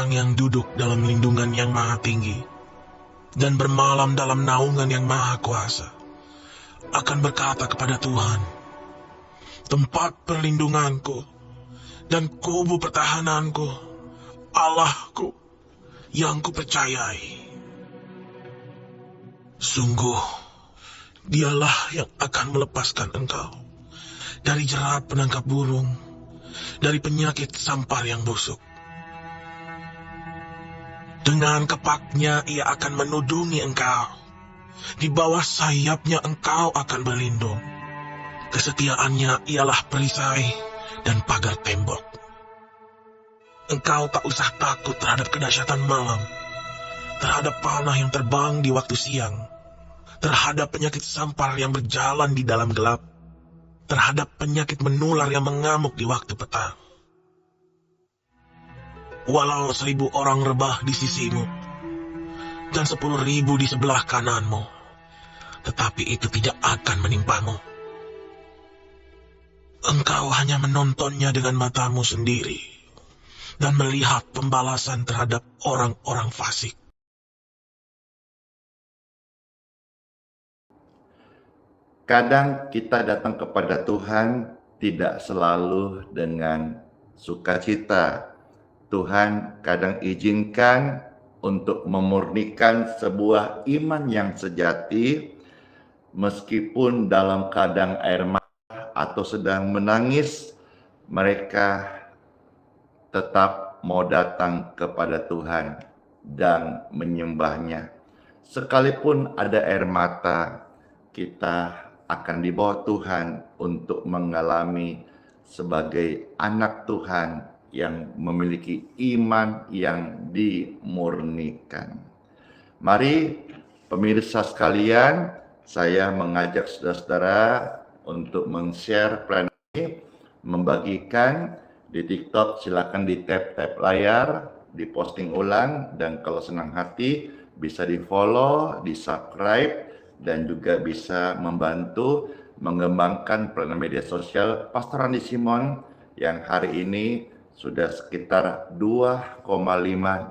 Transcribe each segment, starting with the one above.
orang yang duduk dalam lindungan yang maha tinggi dan bermalam dalam naungan yang maha kuasa akan berkata kepada Tuhan, tempat perlindunganku dan kubu pertahananku, Allahku yang kupercayai. Sungguh, dialah yang akan melepaskan engkau dari jerat penangkap burung, dari penyakit sampar yang busuk. Dengan kepaknya ia akan menudungi engkau. Di bawah sayapnya engkau akan berlindung. Kesetiaannya ialah perisai dan pagar tembok. Engkau tak usah takut terhadap kedahsyatan malam, terhadap panah yang terbang di waktu siang, terhadap penyakit sampar yang berjalan di dalam gelap, terhadap penyakit menular yang mengamuk di waktu petang. Walau 1.000 orang rebah di sisimu, dan 10.000 di sebelah kananmu, tetapi itu tidak akan menimpamu. Engkau hanya menontonnya dengan matamu sendiri, dan melihat pembalasan terhadap orang-orang fasik. Kadang kita datang kepada Tuhan tidak selalu dengan sukacita. Tuhan kadang izinkan untuk memurnikan sebuah iman yang sejati, meskipun dalam keadaan air mata atau sedang menangis, mereka tetap mau datang kepada Tuhan dan menyembahnya. Sekalipun ada air mata, kita akan dibawa Tuhan untuk mengalami sebagai anak Tuhan yang memiliki iman yang dimurnikan. Mari pemirsa sekalian, saya mengajak saudara-saudara untuk men-share plan ini, membagikan di TikTok. Silakan di tap layar, diposting ulang, dan kalau senang hati bisa di follow, di subscribe, dan juga bisa membantu mengembangkan pelayanan media sosial Pastor Andi Simon yang hari ini sudah sekitar 2,5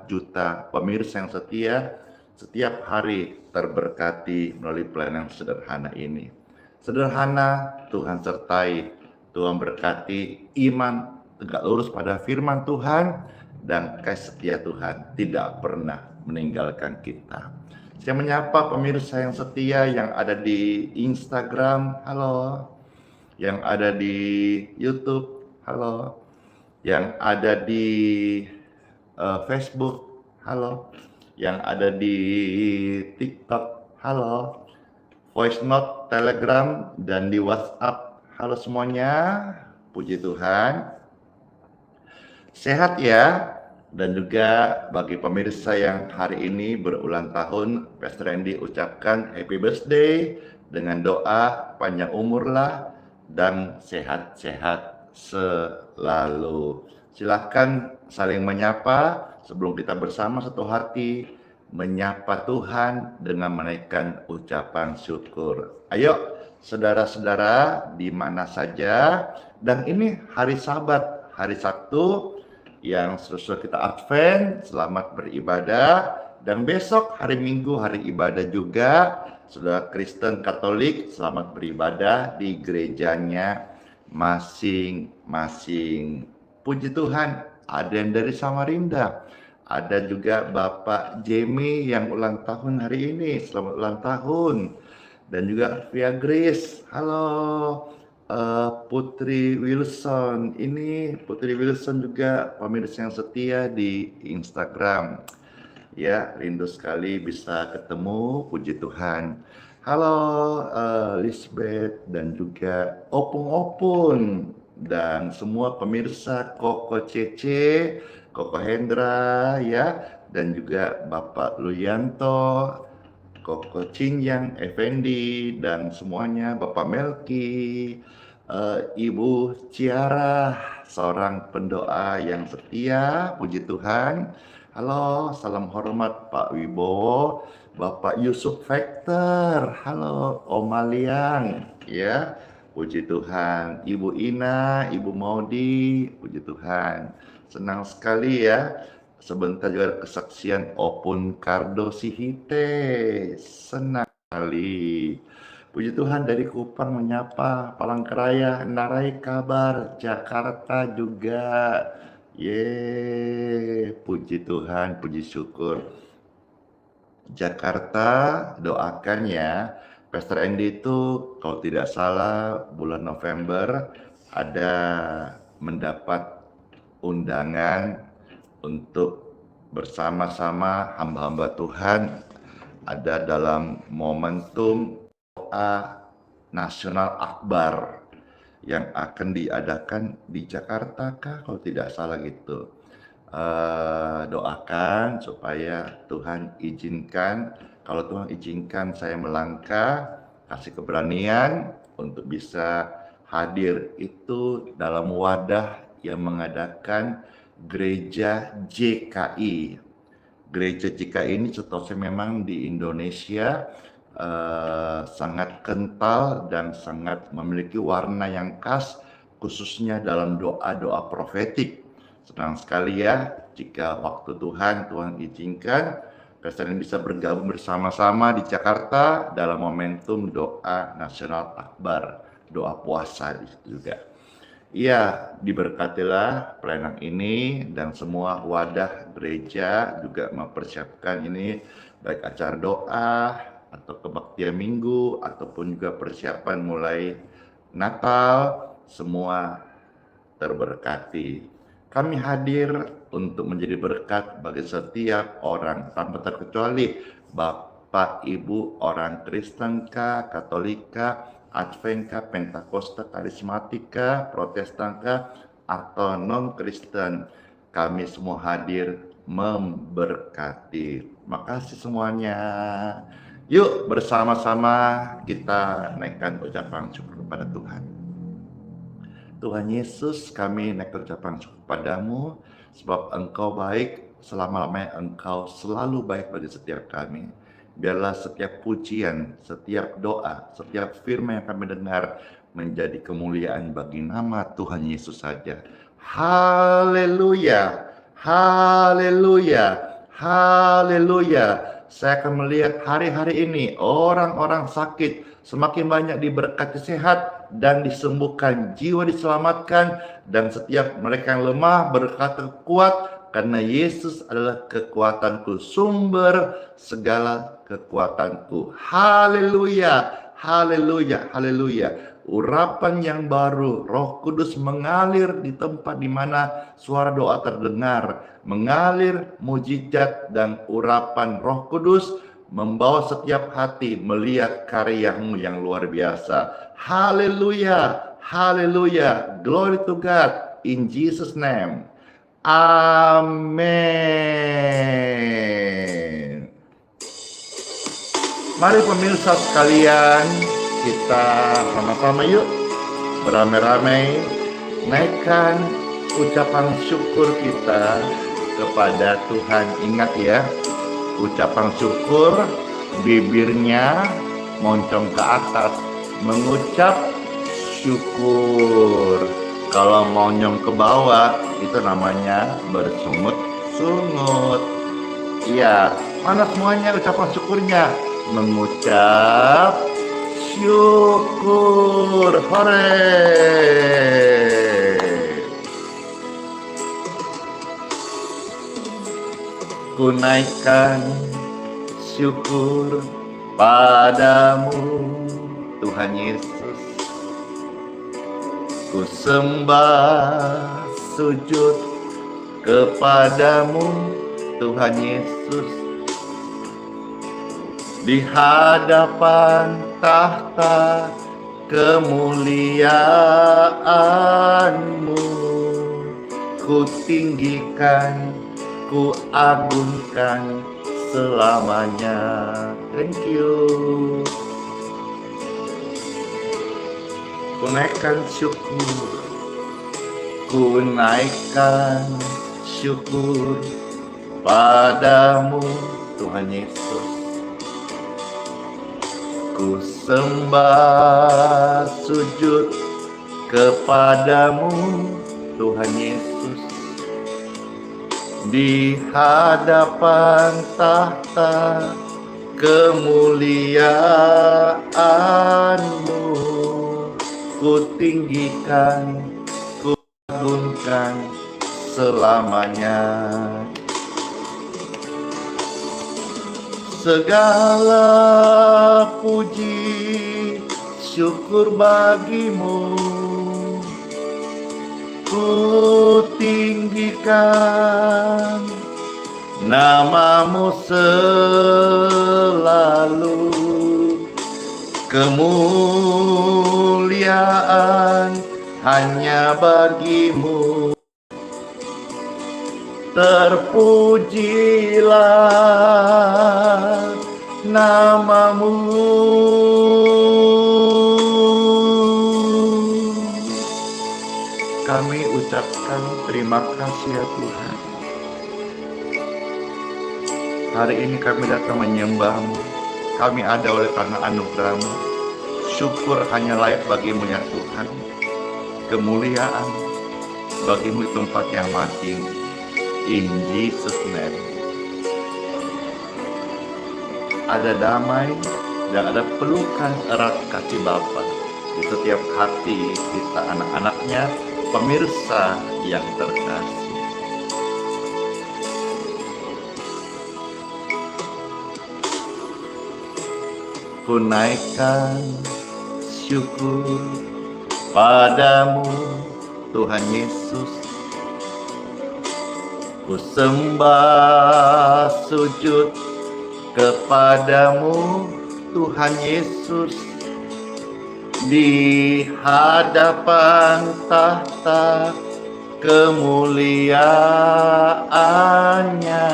juta pemirsa yang setia, setiap hari terberkati melalui pelayanan sederhana ini. Sederhana, Tuhan sertai, Tuhan berkati, iman tegak lurus pada firman Tuhan, dan kasih setia Tuhan tidak pernah meninggalkan kita. Saya menyapa pemirsa yang setia yang ada di Instagram, halo. Yang ada di YouTube, halo. Yang ada di Facebook, halo. Yang ada di TikTok, halo. Voice note, Telegram, dan di WhatsApp, halo semuanya. Puji Tuhan. Sehat ya. Dan juga bagi pemirsa yang hari ini berulang tahun, Pastor Randy ucapkan happy birthday dengan doa panjang umurlah dan sehat-sehat selalu. Silahkan saling menyapa sebelum kita bersama satu hati menyapa Tuhan dengan menaikkan ucapan syukur. Ayo saudara-saudara di mana saja, dan ini hari Sabat, hari Sabtu yang sesuai kita Advent, selamat beribadah. Dan besok hari Minggu, hari ibadah juga, saudara Kristen Katolik selamat beribadah di gerejanya masing-masing. Puji Tuhan, ada yang dari Samarinda, ada juga Bapak Jamie yang ulang tahun hari ini, selamat ulang tahun. Dan juga Via Grace, halo. Putri Wilson, ini Putri Wilson juga pemirsa yang setia di Instagram. Ya, rindu sekali bisa ketemu, puji Tuhan. Halo Lisbeth dan juga Opung dan semua pemirsa, Koko Cece, Koko Hendra ya, dan juga Bapak Luyanto, Koko Cinyang, Effendi, dan semuanya, Bapak Melki, Ibu Ciara, seorang pendoa yang setia, puji Tuhan. Halo, salam hormat Pak Wibowo, Bapak Yusuf Vector, halo Om Maliang, ya, puji Tuhan. Ibu Ina, Ibu Maudi, puji Tuhan. Senang sekali ya, Sebentar juga ada kesaksian Opun Kardo Sihite. Senang sekali. Puji Tuhan, dari Kupang menyapa, Palangkaraya, Narai kabar, Jakarta juga. Puji Tuhan, puji syukur. Jakarta, doakan ya. Pastor Andy itu kalau tidak salah bulan November ada mendapat undangan untuk bersama-sama hamba-hamba Tuhan ada dalam momentum doa nasional akbar yang akan diadakan di Jakarta kah kalau tidak salah gitu. Doakan supaya Tuhan izinkan, kalau Tuhan izinkan saya melangkah, kasih keberanian untuk bisa hadir itu dalam wadah yang mengadakan gereja JKI. Gereja JKI ini setahu saya memang di Indonesia sangat kental dan sangat memiliki warna yang khas, khususnya dalam doa-doa profetik. Senang sekali ya jika waktu Tuhan izinkan Kristen bisa bergabung bersama-sama di Jakarta dalam momentum doa nasional akbar, doa puasa di situ juga. Iya, diberkatilah pelayanan ini dan semua wadah gereja juga mempersiapkan ini baik acara doa atau kebaktian minggu ataupun juga persiapan mulai Natal, semua terberkati. Kami hadir untuk menjadi berkat bagi setiap orang tanpa terkecuali Bapak Ibu orang Kristenkah, Katolika, Adventkah, Pentakosta, Karismatika, Protestankah, atau non-Kristen. Kami semua hadir memberkati. Makasih semuanya. Yuk bersama-sama kita naikkan ucapan syukur kepada Tuhan. Tuhan Yesus, kami naik ucapan syukur padamu, sebab Engkau baik, selama-lamanya Engkau selalu baik bagi setiap kami. Biarlah setiap pujian, setiap doa, setiap firman yang kami dengar menjadi kemuliaan bagi nama Tuhan Yesus saja. Haleluya, haleluya, haleluya. Saya akan melihat hari-hari ini orang-orang sakit semakin banyak diberkati sehat dan disembuhkan, jiwa diselamatkan, dan setiap mereka yang lemah berkata kuat, karena Yesus adalah kekuatanku, sumber segala kekuatanku. Haleluya, haleluya, haleluya. Urapan yang baru, Roh Kudus mengalir di tempat di mana suara doa terdengar, mengalir mujizat dan urapan Roh Kudus membawa setiap hati melihat karyamu yang luar biasa. Haleluya, haleluya, glory to God, in Jesus name. Amin. Mari pemirsa sekalian, kita sama-sama yuk beramai-ramai naikkan ucapan syukur kita kepada Tuhan. Ingat ya, ucapan syukur bibirnya moncong ke atas, mengucap syukur. Kalau monyong ke bawah itu namanya bersungut-sungut. Iya, mana semuanya ucapan syukurnya? Mengucap syukur. Hore! Ku naikkan syukur padamu Tuhan Yesus. Ku sembah sujud kepadamu Tuhan Yesus. Di hadapan tahta kemuliaan-Mu, ku tinggikan, ku agungkan selamanya. Thank you. Ku naikkan syukur, ku naikkan syukur padamu Tuhan Yesus. Ku sembah sujud kepadamu Tuhan Yesus. di hadapan tahta kemuliaan-Mu. Ku tinggikan, ku agungkan selamanya. Segala puji syukur bagi-Mu, ku tinggikan nama-Mu selalu. Kemuliaan hanya bagi-Mu. Terpujilah nama-Mu. Kami ucapkan terima kasih ya Tuhan. Hari ini kami datang menyembah-Mu. Kami ada oleh karena anugerah-Mu. Syukur hanya layak bagi-Mu ya Tuhan. Kemuliaan bagi-Mu di tempat yang maha tinggi. In Jesus name. Ada damai dan ada pelukan erat kasih Bapa di setiap hati kita anak-anaknya, pemirsa yang terkasih. Ku naikkan syukur padamu Tuhan Yesus. Ku sembah sujud kepadamu Tuhan Yesus. Di hadapan tahta kemuliaan-Nya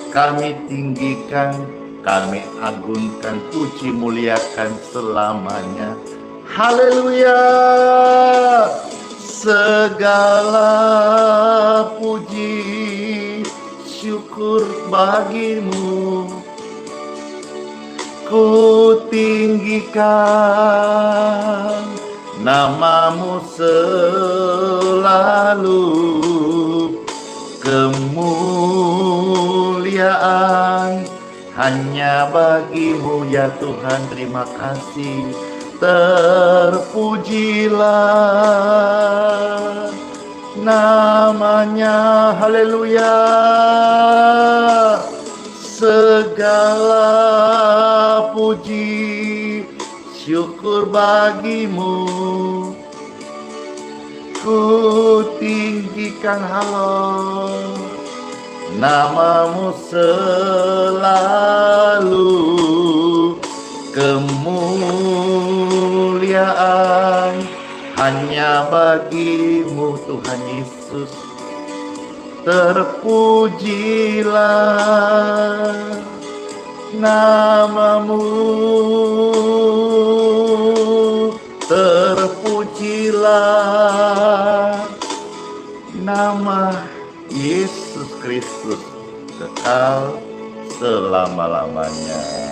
kami tinggikan, kami agungkan, puji muliakan selamanya. Haleluya. Segala puji syukur bagi-Mu, ku tinggikan nama-Mu selalu. Kemuliaan hanya bagi-Mu ya Tuhan. Terima kasih. Terpujilah namanya. Haleluya. Segala puji syukur bagi-Mu, ku tinggikan halo nama-Mu selalu. Kemuliaan hanya bagi-Mu Tuhan Yesus. Terpujilah nama-Mu, terpujilah nama Yesus Kristus kekal selama-lamanya.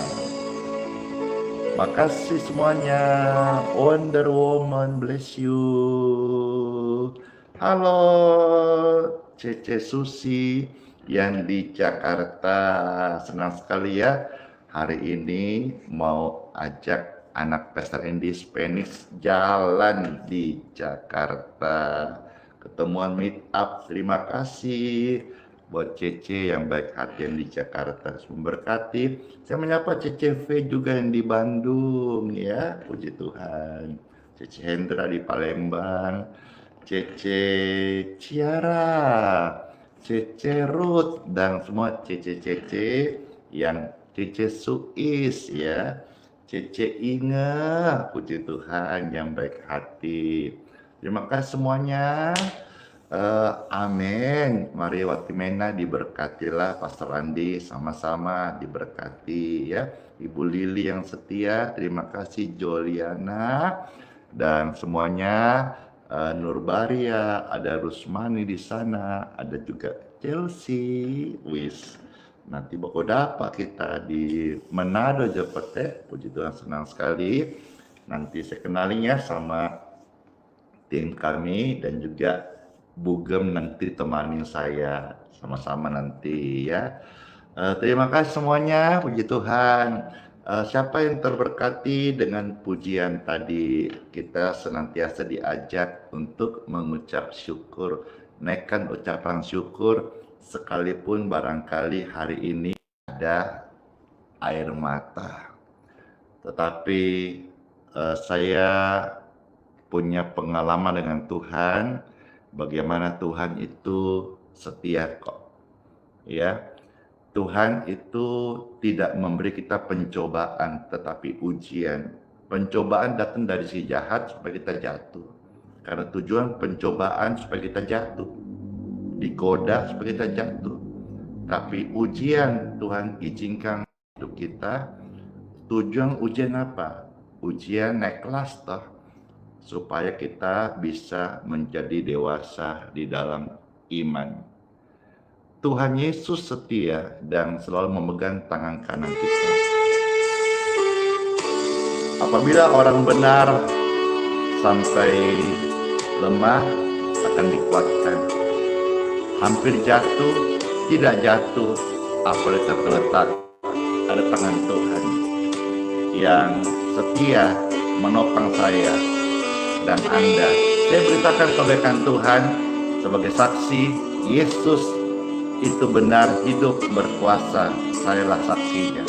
Makasih semuanya. Wonder Woman bless you. Halo Cece Susi yang di Jakarta. Senang sekali ya. Hari ini mau ajak anak Pastor Andy Spanish jalan di Jakarta. Ketemuan meet up. Terima kasih buat Cece yang baik hati yang di Jakarta, memberkati. Saya menyapa Cece V juga yang di Bandung ya, puji Tuhan. Cece Hendra di Palembang, Cece Ciara, Cece Ruth, dan semua Cece-Cece yang Cece Suis ya, Cece Inge, puji Tuhan yang baik hati. Terima kasih semuanya. Amin. Mari Watimena diberkatilah, Pastor Andi sama-sama diberkati ya. Ibu Lili yang setia, terima kasih Joliana dan semuanya. Nurbaria, ada Rusmani di sana, ada juga Chelsea. Wis, nanti bakal dapat kita di Manado Japete. Puji Tuhan, senang sekali. Nanti saya kenalin ya sama tim kami dan juga Bugem nanti temanin saya. sama-sama nanti ya. Terima kasih semuanya, puji Tuhan. Siapa yang terberkati dengan pujian tadi, kita senantiasa diajak untuk mengucap syukur, naikkan ucapan syukur, sekalipun barangkali hari ini ada air mata. Tetapi saya punya pengalaman dengan Tuhan, bagaimana Tuhan itu setia kok. Ya, Tuhan itu tidak memberi kita pencobaan tetapi ujian. Pencobaan datang dari si jahat supaya kita jatuh. Karena tujuan pencobaan supaya kita jatuh. Digoda supaya kita jatuh. Tapi ujian Tuhan izinkan untuk kita. Tujuan ujian apa? Ujian naik kelas toh. Supaya kita bisa menjadi dewasa di dalam iman. Tuhan Yesus setia dan selalu memegang tangan kanan kita. Apabila orang benar sampai lemah akan dikuatkan. Hampir jatuh, tidak jatuh, apalagi tergeletak. Ada tangan Tuhan yang setia menopang saya dan Anda. Saya beritakan kebaikan Tuhan sebagai saksi. Yesus itu benar, hidup, berkuasa. Sayalah saksinya.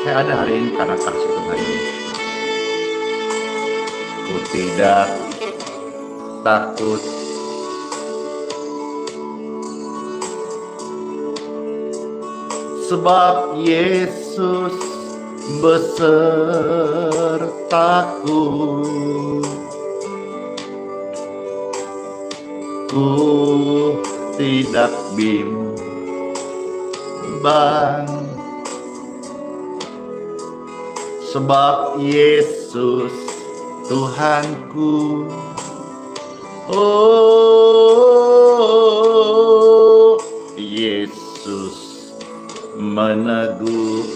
Saya ada hari ini karena kasih Tuhan Yesus. Ku tidak takut, sebab Yesus besertaku. Ku tidak bimbang, sebab Yesus Tuhanku. Oh, Yesus meneguhkanku,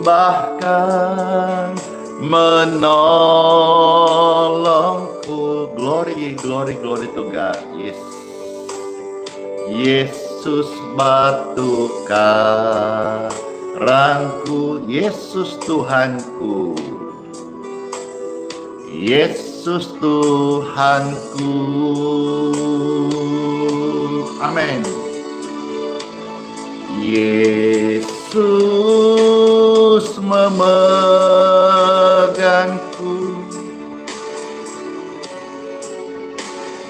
bahkan menolongku. Glory, glory, glory to God. Yes. Yesus batu karangku, Yesus Tuhanku, Yesus Tuhanku. Amin. Yesus memegangku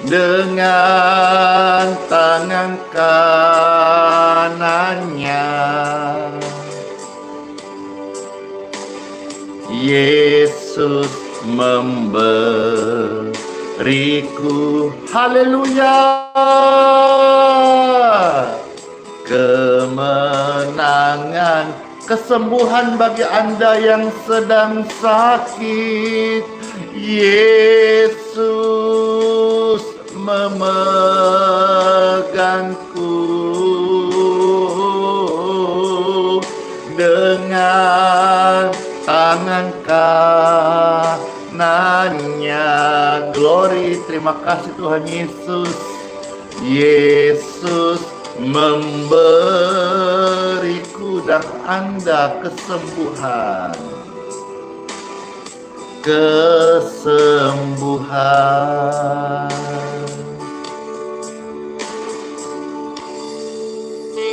dengan tangan kanannya. Yesus memberiku, haleluya, kemenangan, kesembuhan bagi Anda yang sedang sakit. Yesus memegangku dengan tangan kanannya. Glory, terima kasih Tuhan Yesus. Yesus memberiku dan Anda kesembuhan.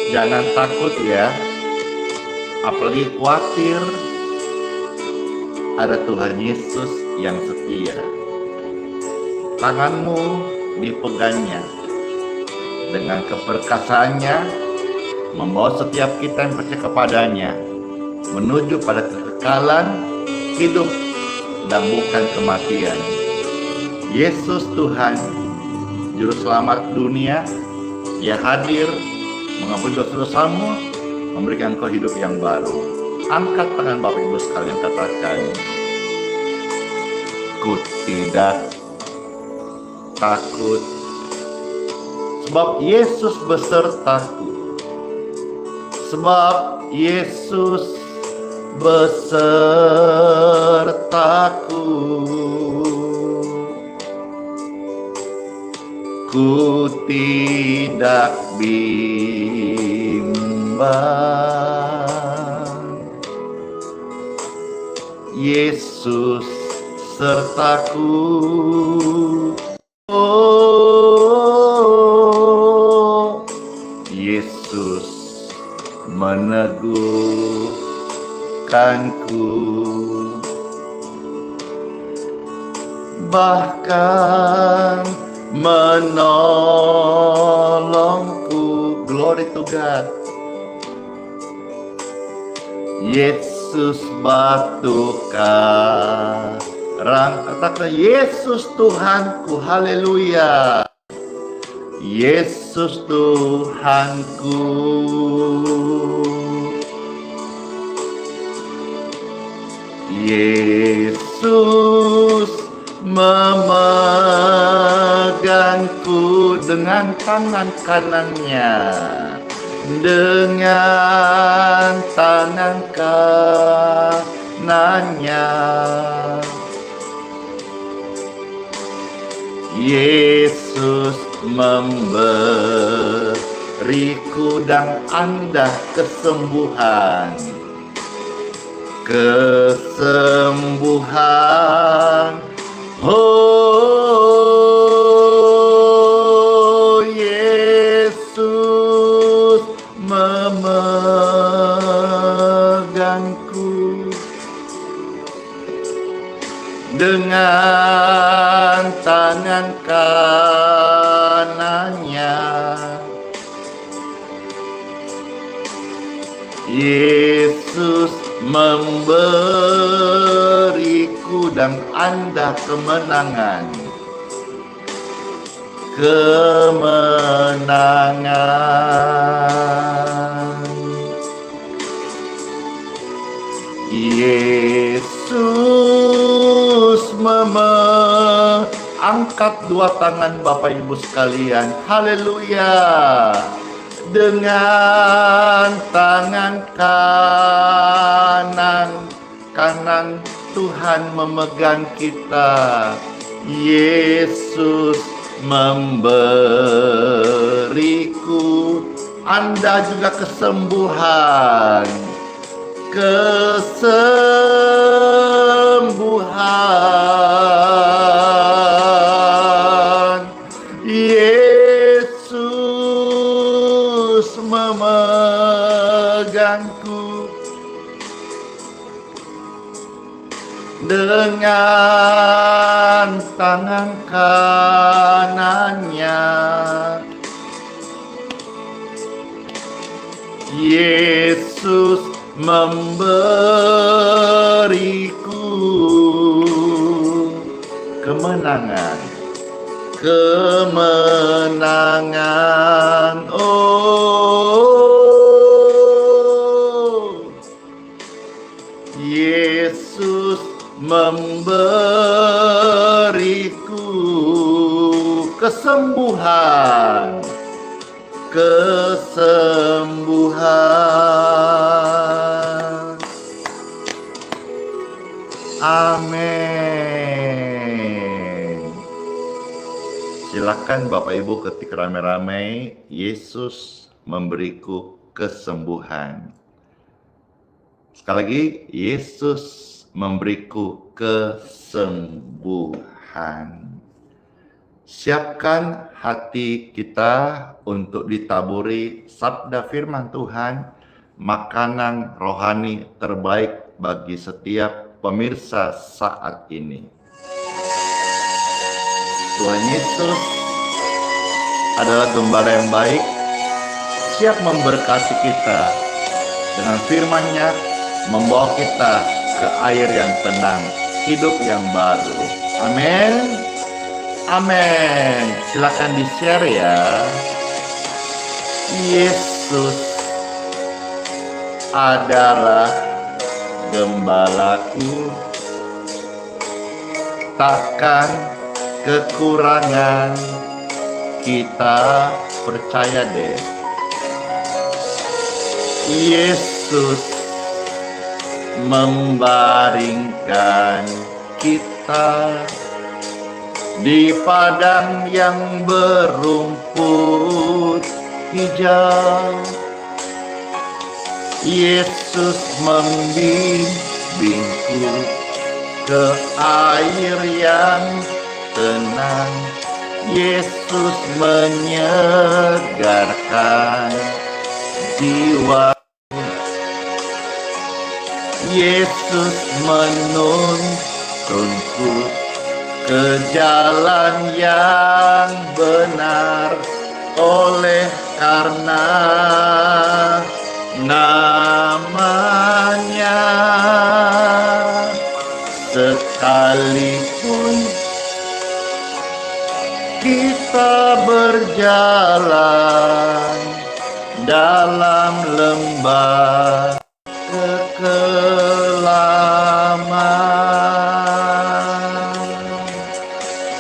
Jangan takut ya, apalagi khawatir. Ada Tuhan Yesus yang setia. Tanganmu dipegangnya dengan keperkasaannya, membawa setiap kita yang percaya kepadanya menuju pada kekekalan hidup dan bukan kematian. Yesus Tuhan, Juru Selamat dunia, Ia hadir mengampuni dosa-dosamu, memberikan kau hidup yang baru. Angkat tangan Bapak Ibu sekalian, katakan, ku tidak takut, sebab Yesus besertaku. Sebab Yesus besertaku. ku tidak bimbang. Yesus sertaku, oh Yesus meneguhkanku, bahkan menolongku. Glory to God. Yesus batu karang, katakan Yesus Tuhanku, haleluya. Yesus Tuhanku, Yesus memegangku dengan tangan kanannya, dengan tangan kanannya. Yesus memberiku dan Anda kesembuhan, kesembuhan. Oh, Yesus memegangku dengan tangan kanannya. Yesus memberiku dan Anda kemenangan, kemenangan. Yesus angkat dua tangan Bapak Ibu sekalian, haleluya. Dengan tangan kanan Tuhan memegang kita. Yesus memberiku, Anda juga kesembuhan, kesembuhan. Yesus memegangku dengan tangan kanannya. Yesus memberiku kemenangan, kemenangan. Oh, Yesus memberiku kesembuhan, kesembuhan. Amin. Silakan Bapak Ibu ketik ramai-ramai, Yesus memberiku kesembuhan. Sekali lagi, Yesus memberiku kesembuhan. Siapkan hati kita untuk ditaburi sabda firman Tuhan, makanan rohani terbaik bagi setiap pemirsa saat ini. Tuhan Yesus adalah gembala yang baik, siap memberkati kita dengan firman-Nya, membawa kita ke air yang tenang, hidup yang baru. Amin. Amin. Silakan di-share ya. Yesus adalah gembalaku, takkan kekurangan. Kita percaya deh, Yesus membaringkan kita di padang yang berumput hijau. Yesus membimbingku ke air yang tenang. Yesus menyegarkan jiwa. Yesus menuntunku ke jalan yang benar, oleh karena namanya. Sekalipun kita berjalan dalam lembah kekelaman.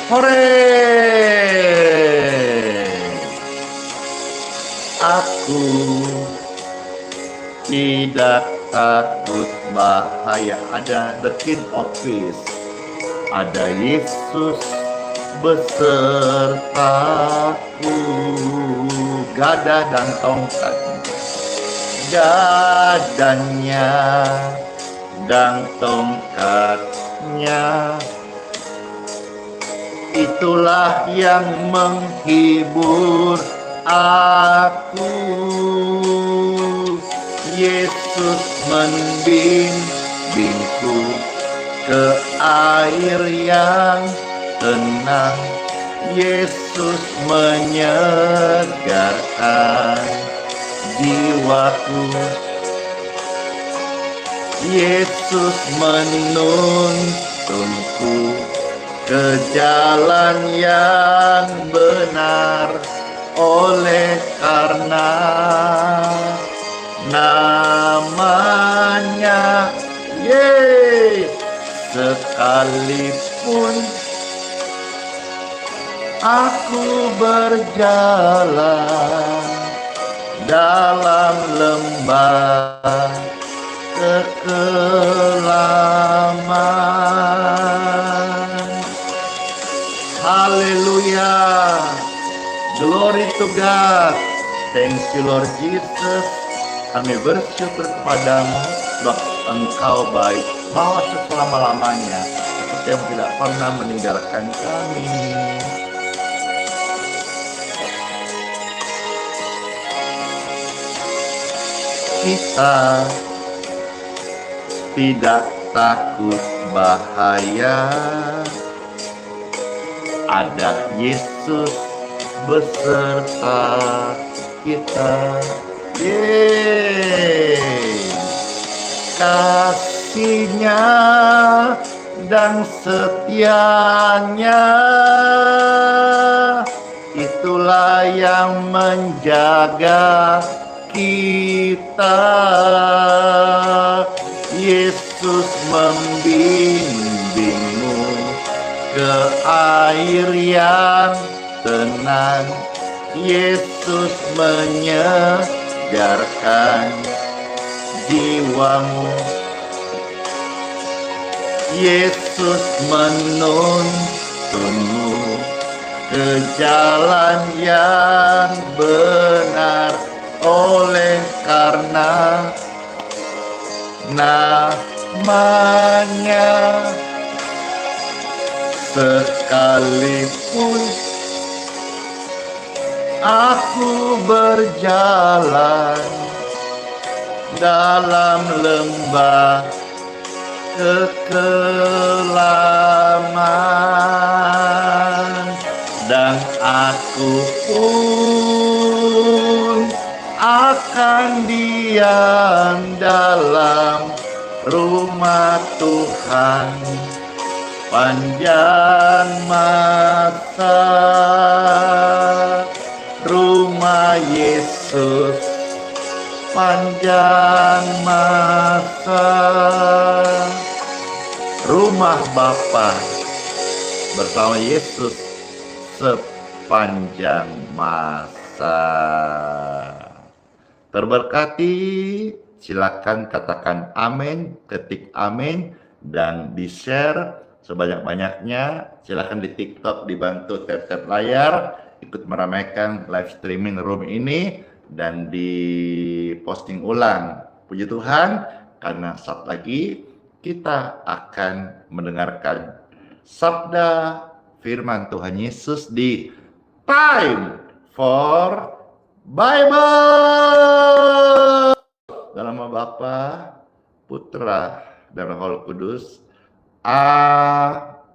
Hore! Aku tidak takut bahaya. Ada the King of Peace. Ada Yesus besertaku. Gada dan tongkat, gadanya dan tongkatnya, itulah yang menghibur aku. Yesus membimbingku ke air yang tenang. Yesus menyegarkan jiwaku. Yesus menuntunku ke jalan yang benar, oleh karena namanya. Sekalipun aku berjalan dalam lembah kekelaman. Haleluya. Glory to God. Thank you Lord Jesus. Kami bersyukur kepadamu sebab Engkau baik, malah selama-lamanya, seperti yang tidak pernah meninggalkan kami. Kita tidak takut bahaya, ada Yesus beserta kita. Kasih-Nya dan setianya, itulah yang menjaga kita. Yesus membimbingmu ke air yang tenang. Yesus menyegarkan jiwamu. Yesus menuntunmu ke jalan yang benar, oleh karena namanya. Sekalipun aku berjalan dalam lembah kekelaman, dan aku pun akan diam dalam rumah Tuhan panjang masa. Rumah Yesus panjang masa. Rumah Bapa bersama Yesus sepanjang masa. Terberkati, silakan katakan amin, ketik amin, dan di-share sebanyak-banyaknya. Silakan di TikTok dibantu tap-tap layar, ikut meramaikan live streaming room ini dan diposting ulang. Puji Tuhan, karena saat lagi kita akan mendengarkan sabda firman Tuhan Yesus di Time for Bible. Dalam nama Bapa, Putra, dan Roh Kudus. Amin.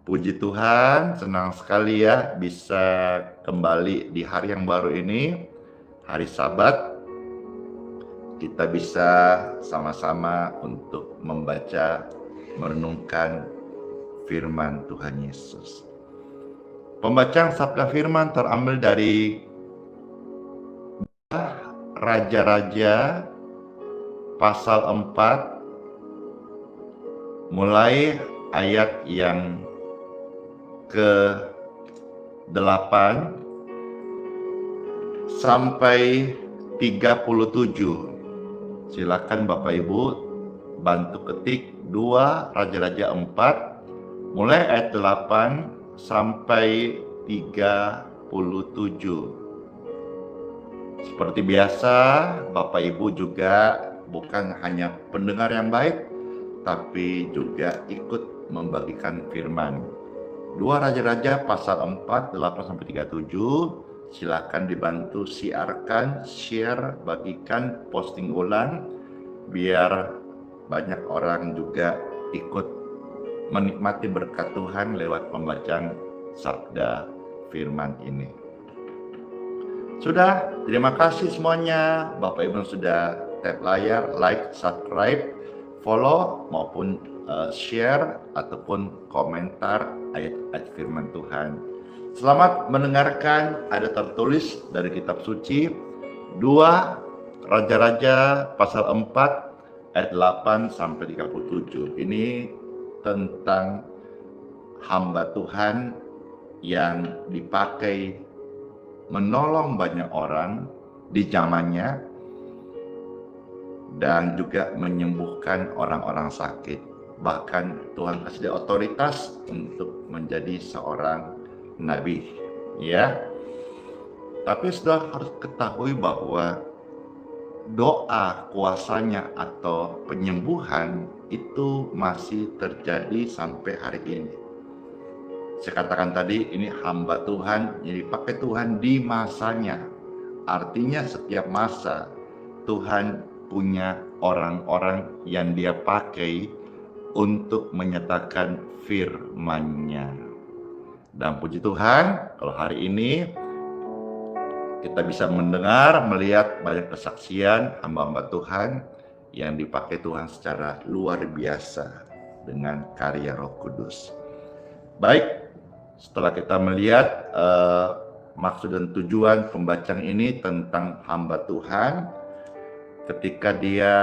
Puji Tuhan, senang sekali ya bisa kembali di hari yang baru ini, hari Sabat. Kita bisa sama-sama untuk membaca, merenungkan firman Tuhan Yesus. Pembacaan sabda firman terambil dari Raja-Raja pasal 4 mulai ayat yang ke-8 sampai 37. Silakan Bapak Ibu bantu ketik 2 Raja-Raja 4 mulai ayat 8 sampai 37. Seperti biasa, Bapak Ibu juga bukan hanya pendengar yang baik, tapi juga ikut membagikan firman. 2 Raja-Raja pasal 4, 8-37, silakan dibantu siarkan, share, bagikan, posting ulang, biar banyak orang juga ikut menikmati berkat Tuhan lewat pembacaan sabda firman ini. Sudah, terima kasih semuanya. Bapak Ibu sudah tap layar, like, subscribe, follow, maupun share, ataupun komentar ayat-ayat firman Tuhan. Selamat mendengarkan, ada tertulis dari kitab suci 2 Raja-Raja pasal 4 ayat 8-37. Ini tentang hamba Tuhan yang dipakai menolong banyak orang di zamannya dan juga menyembuhkan orang-orang sakit. Bahkan Tuhan kasih dia otoritas untuk menjadi seorang nabi, ya. Tapi sudah harus ketahui bahwa doa kuasanya atau penyembuhan itu masih terjadi sampai hari ini. Saya katakan tadi, ini hamba Tuhan yang dipakai Tuhan di masanya. Artinya setiap masa Tuhan punya orang-orang yang dia pakai untuk menyatakan firman-Nya. Dan puji Tuhan, kalau hari ini kita bisa mendengar, melihat banyak kesaksian hamba-hamba Tuhan yang dipakai Tuhan secara luar biasa dengan karya Roh Kudus. Baik, setelah kita melihat maksud dan tujuan pembacaan ini tentang hamba Tuhan ketika dia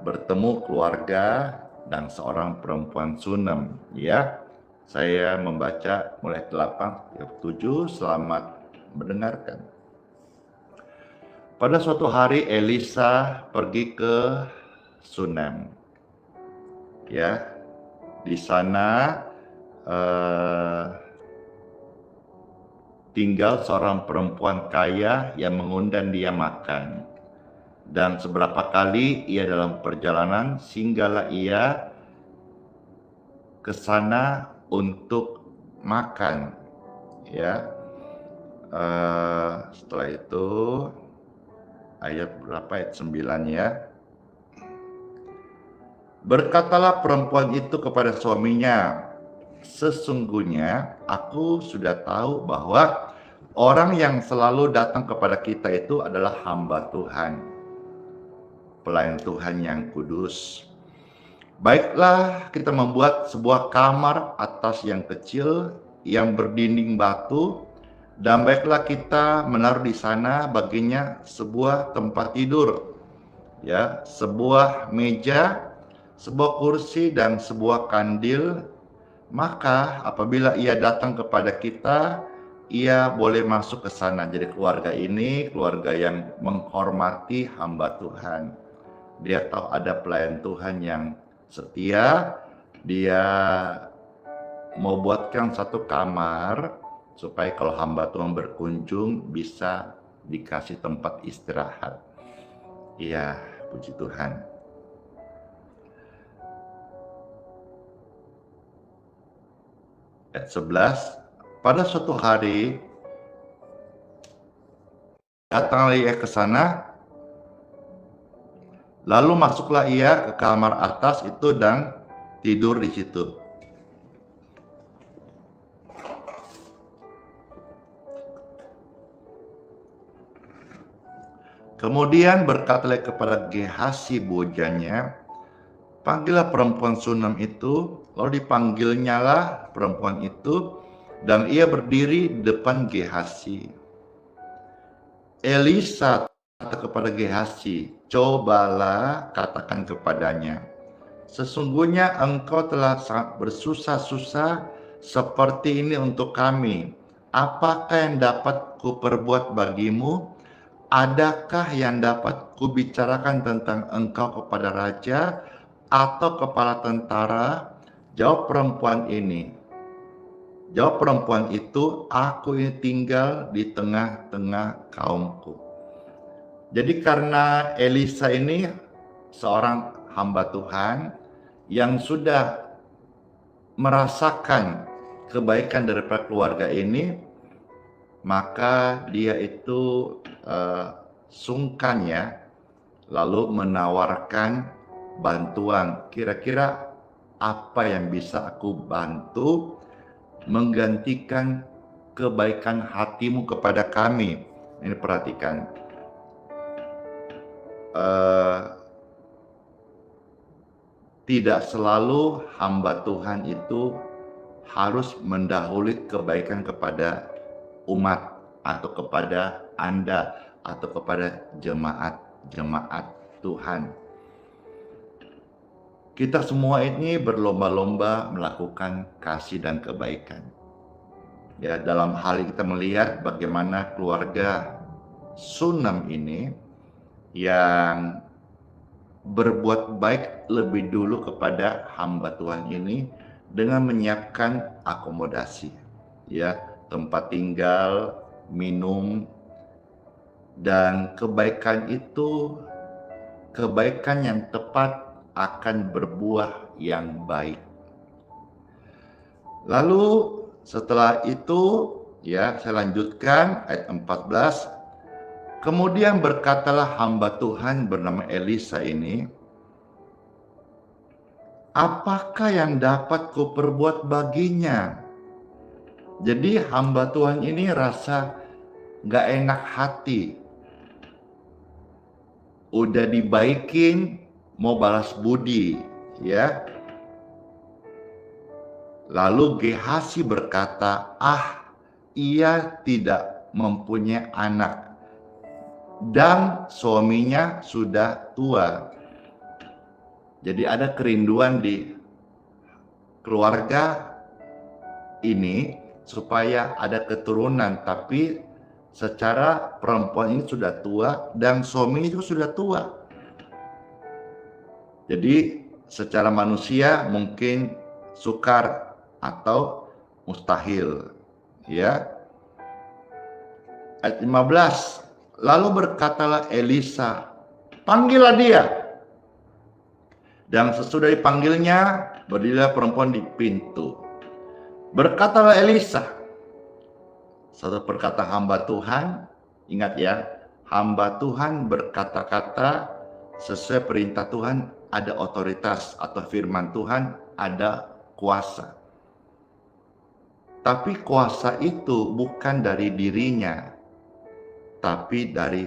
bertemu keluarga dan seorang perempuan Sunem, ya. Saya membaca mulai 8-7, selamat mendengarkan. Pada suatu hari Elisa pergi ke Sunem. Ya. Di sana tinggal seorang perempuan kaya yang mengundang dia makan. Dan seberapa kali ia dalam perjalanan, singgahlah ia ke sana untuk makan. Ya, setelah itu ayat berapa? Ayat 9 ya. Berkatalah perempuan itu kepada suaminya, sesungguhnya aku sudah tahu bahwa orang yang selalu datang kepada kita itu adalah hamba Tuhan, pelayan Tuhan yang kudus. Baiklah, kita membuat sebuah kamar atas yang kecil yang berdinding batu, dan baiklah kita menaruh di sana baginya sebuah tempat tidur, ya, sebuah meja, sebuah kursi, dan sebuah kandil. Maka apabila ia datang kepada kita, ia boleh masuk ke sana. Jadi keluarga ini keluarga yang menghormati hamba Tuhan. Dia tahu ada pelayan Tuhan yang setia, dia mau buatkan satu kamar supaya kalau hamba Tuhan berkunjung bisa dikasih tempat istirahat. Iya, puji Tuhan. Ayat 11, pada suatu hari datanglah ia ke sana, lalu masuklah ia ke kamar atas itu dan tidur di situ. Kemudian berkatalah kepada Gehazi bojanya, panggillah perempuan Sunam itu. Lalu dipanggilnyalah perempuan itu, dan ia berdiri di depan Gehazi. Elisa kata kepada Gehazi, cobalah katakan kepadanya, sesungguhnya engkau telah sangat bersusah-susah seperti ini untuk kami. Apakah yang dapat kuperbuat bagimu? Adakah yang dapat kubicarakan tentang engkau kepada raja atau kepala tentara? Jawab perempuan ini. Jawab perempuan itu, aku ini tinggal di tengah-tengah kaumku. Jadi karena Elisa ini seorang hamba Tuhan yang sudah merasakan kebaikan daripada keluarga ini, maka dia itu sungkan ya, lalu menawarkan bantuan. Kira-kira apa yang bisa aku bantu menggantikan kebaikan hatimu kepada kami? Ini perhatikan. Tidak selalu hamba Tuhan itu harus mendahului kebaikan kepada umat atau kepada Anda atau kepada jemaat Tuhan. Kita semua ini berlomba-lomba melakukan kasih dan kebaikan. Ya, dalam hal ini kita melihat bagaimana keluarga Sunam ini yang berbuat baik lebih dulu kepada hamba Tuhan ini dengan menyiapkan akomodasi, ya, tempat tinggal, minum, dan kebaikan itu, kebaikan yang tepat akan berbuah yang baik. Lalu setelah itu, ya, saya lanjutkan ayat 14. Kemudian berkatalah hamba Tuhan bernama Elisa ini, apakah yang dapat kuperbuat baginya? Jadi hamba Tuhan ini rasa gak enak hati. Udah dibaikin, mau balas budi, ya. Lalu Gehazi berkata, ia tidak mempunyai anak dan suaminya sudah tua. Jadi ada kerinduan di keluarga ini supaya ada keturunan, tapi secara perempuan ini sudah tua dan suaminya juga sudah tua. Jadi secara manusia mungkin sukar atau mustahil, ya. Ayat 15. Lalu berkatalah Elisa, panggillah dia. Dan sesudah dipanggilnya, berdirilah perempuan di pintu. Berkatalah Elisa, satu perkata hamba Tuhan, ingat ya, hamba Tuhan berkata-kata sesuai perintah Tuhan, ada otoritas, atau firman Tuhan ada kuasa. Tapi kuasa itu bukan dari dirinya, tapi dari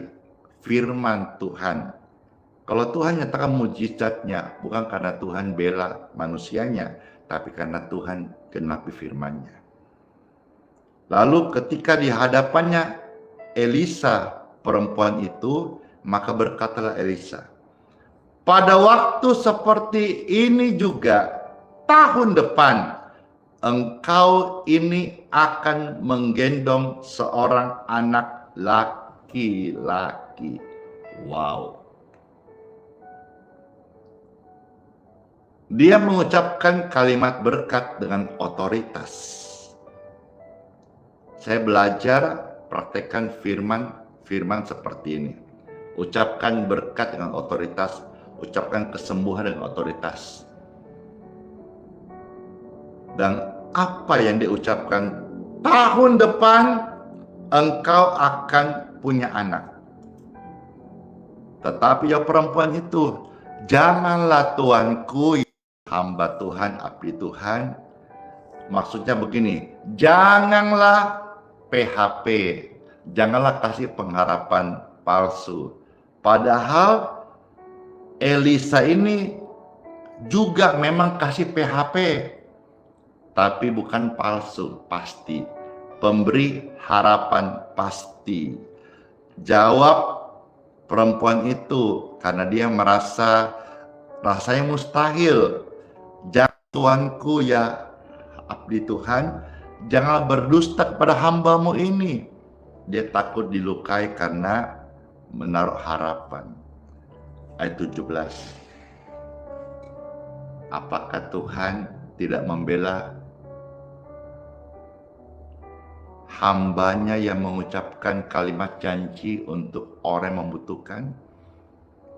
firman Tuhan. Kalau Tuhan nyatakan mujizatnya, bukan karena Tuhan bela manusianya, tapi karena Tuhan genapi firman-Nya. Lalu ketika di hadapannya Elisa, perempuan itu, maka berkatalah Elisa, pada waktu seperti ini juga, tahun depan, engkau ini akan menggendong seorang anak laki-laki. Wow. Dia mengucapkan kalimat berkat dengan otoritas. Saya belajar praktekkan firman seperti ini. Ucapkan berkat dengan otoritas, ucapkan kesembuhan dengan otoritas. Dan apa yang diucapkan? Tahun depan engkau akan punya anak. Tetapi ya perempuan itu, janganlah tuanku, hamba Tuhan, abdi Tuhan. Maksudnya begini, janganlah PHP, janganlah kasih pengharapan palsu. Padahal Elisa ini juga memang kasih PHP, tapi bukan palsu, pasti. Pemberi harapan pasti. Jawab perempuan itu karena dia merasa rasanya mustahil. Jangan tuanku ya abdi Tuhan, jangan berdusta kepada hambamu ini. Dia takut dilukai karena menaruh harapan. Ayat 17. Apakah Tuhan tidak membela hambanya yang mengucapkan kalimat janji untuk orang yang membutuhkan?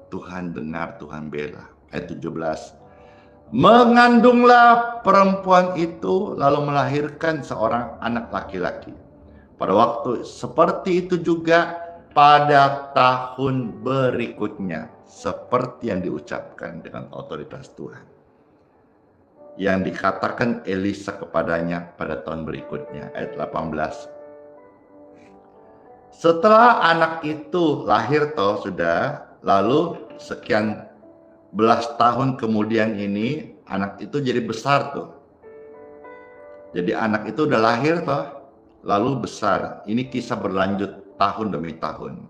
Tuhan dengar, Tuhan bela. Ayat 17. Mengandunglah perempuan itu lalu melahirkan seorang anak laki-laki. Pada waktu seperti itu juga pada tahun berikutnya, seperti yang diucapkan dengan otoritas Tuhan, yang dikatakan Elisa kepadanya pada tahun berikutnya. Ayat 18. Setelah anak itu lahir sudah, lalu sekian belas tahun kemudian ini anak itu jadi besar Jadi anak itu udah lahir lalu besar. Ini kisah berlanjut tahun demi tahun.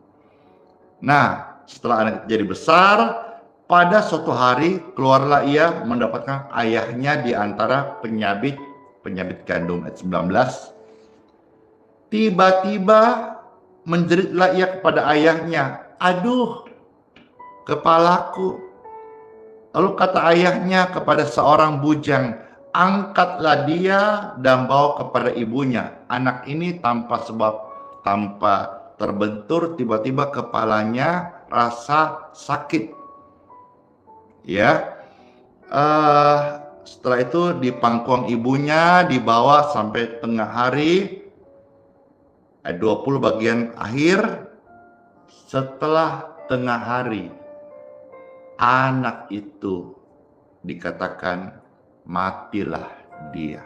Nah, setelah anak itu jadi besar, pada suatu hari keluarlah ia mendapatkan ayahnya di antara penyabit gandum. Ayat 19. Tiba-tiba menjeritlah ia kepada ayahnya, "Aduh, kepalaku." Lalu kata ayahnya kepada seorang bujang, "Angkatlah dia dan bawa kepada ibunya." Anak ini tanpa terbentur, tiba-tiba kepalanya rasa sakit. Ya, setelah itu dipangkuang ibunya, dibawa sampai tengah hari. Ayat 20 bagian akhir. Setelah tengah hari, anak itu dikatakan matilah dia.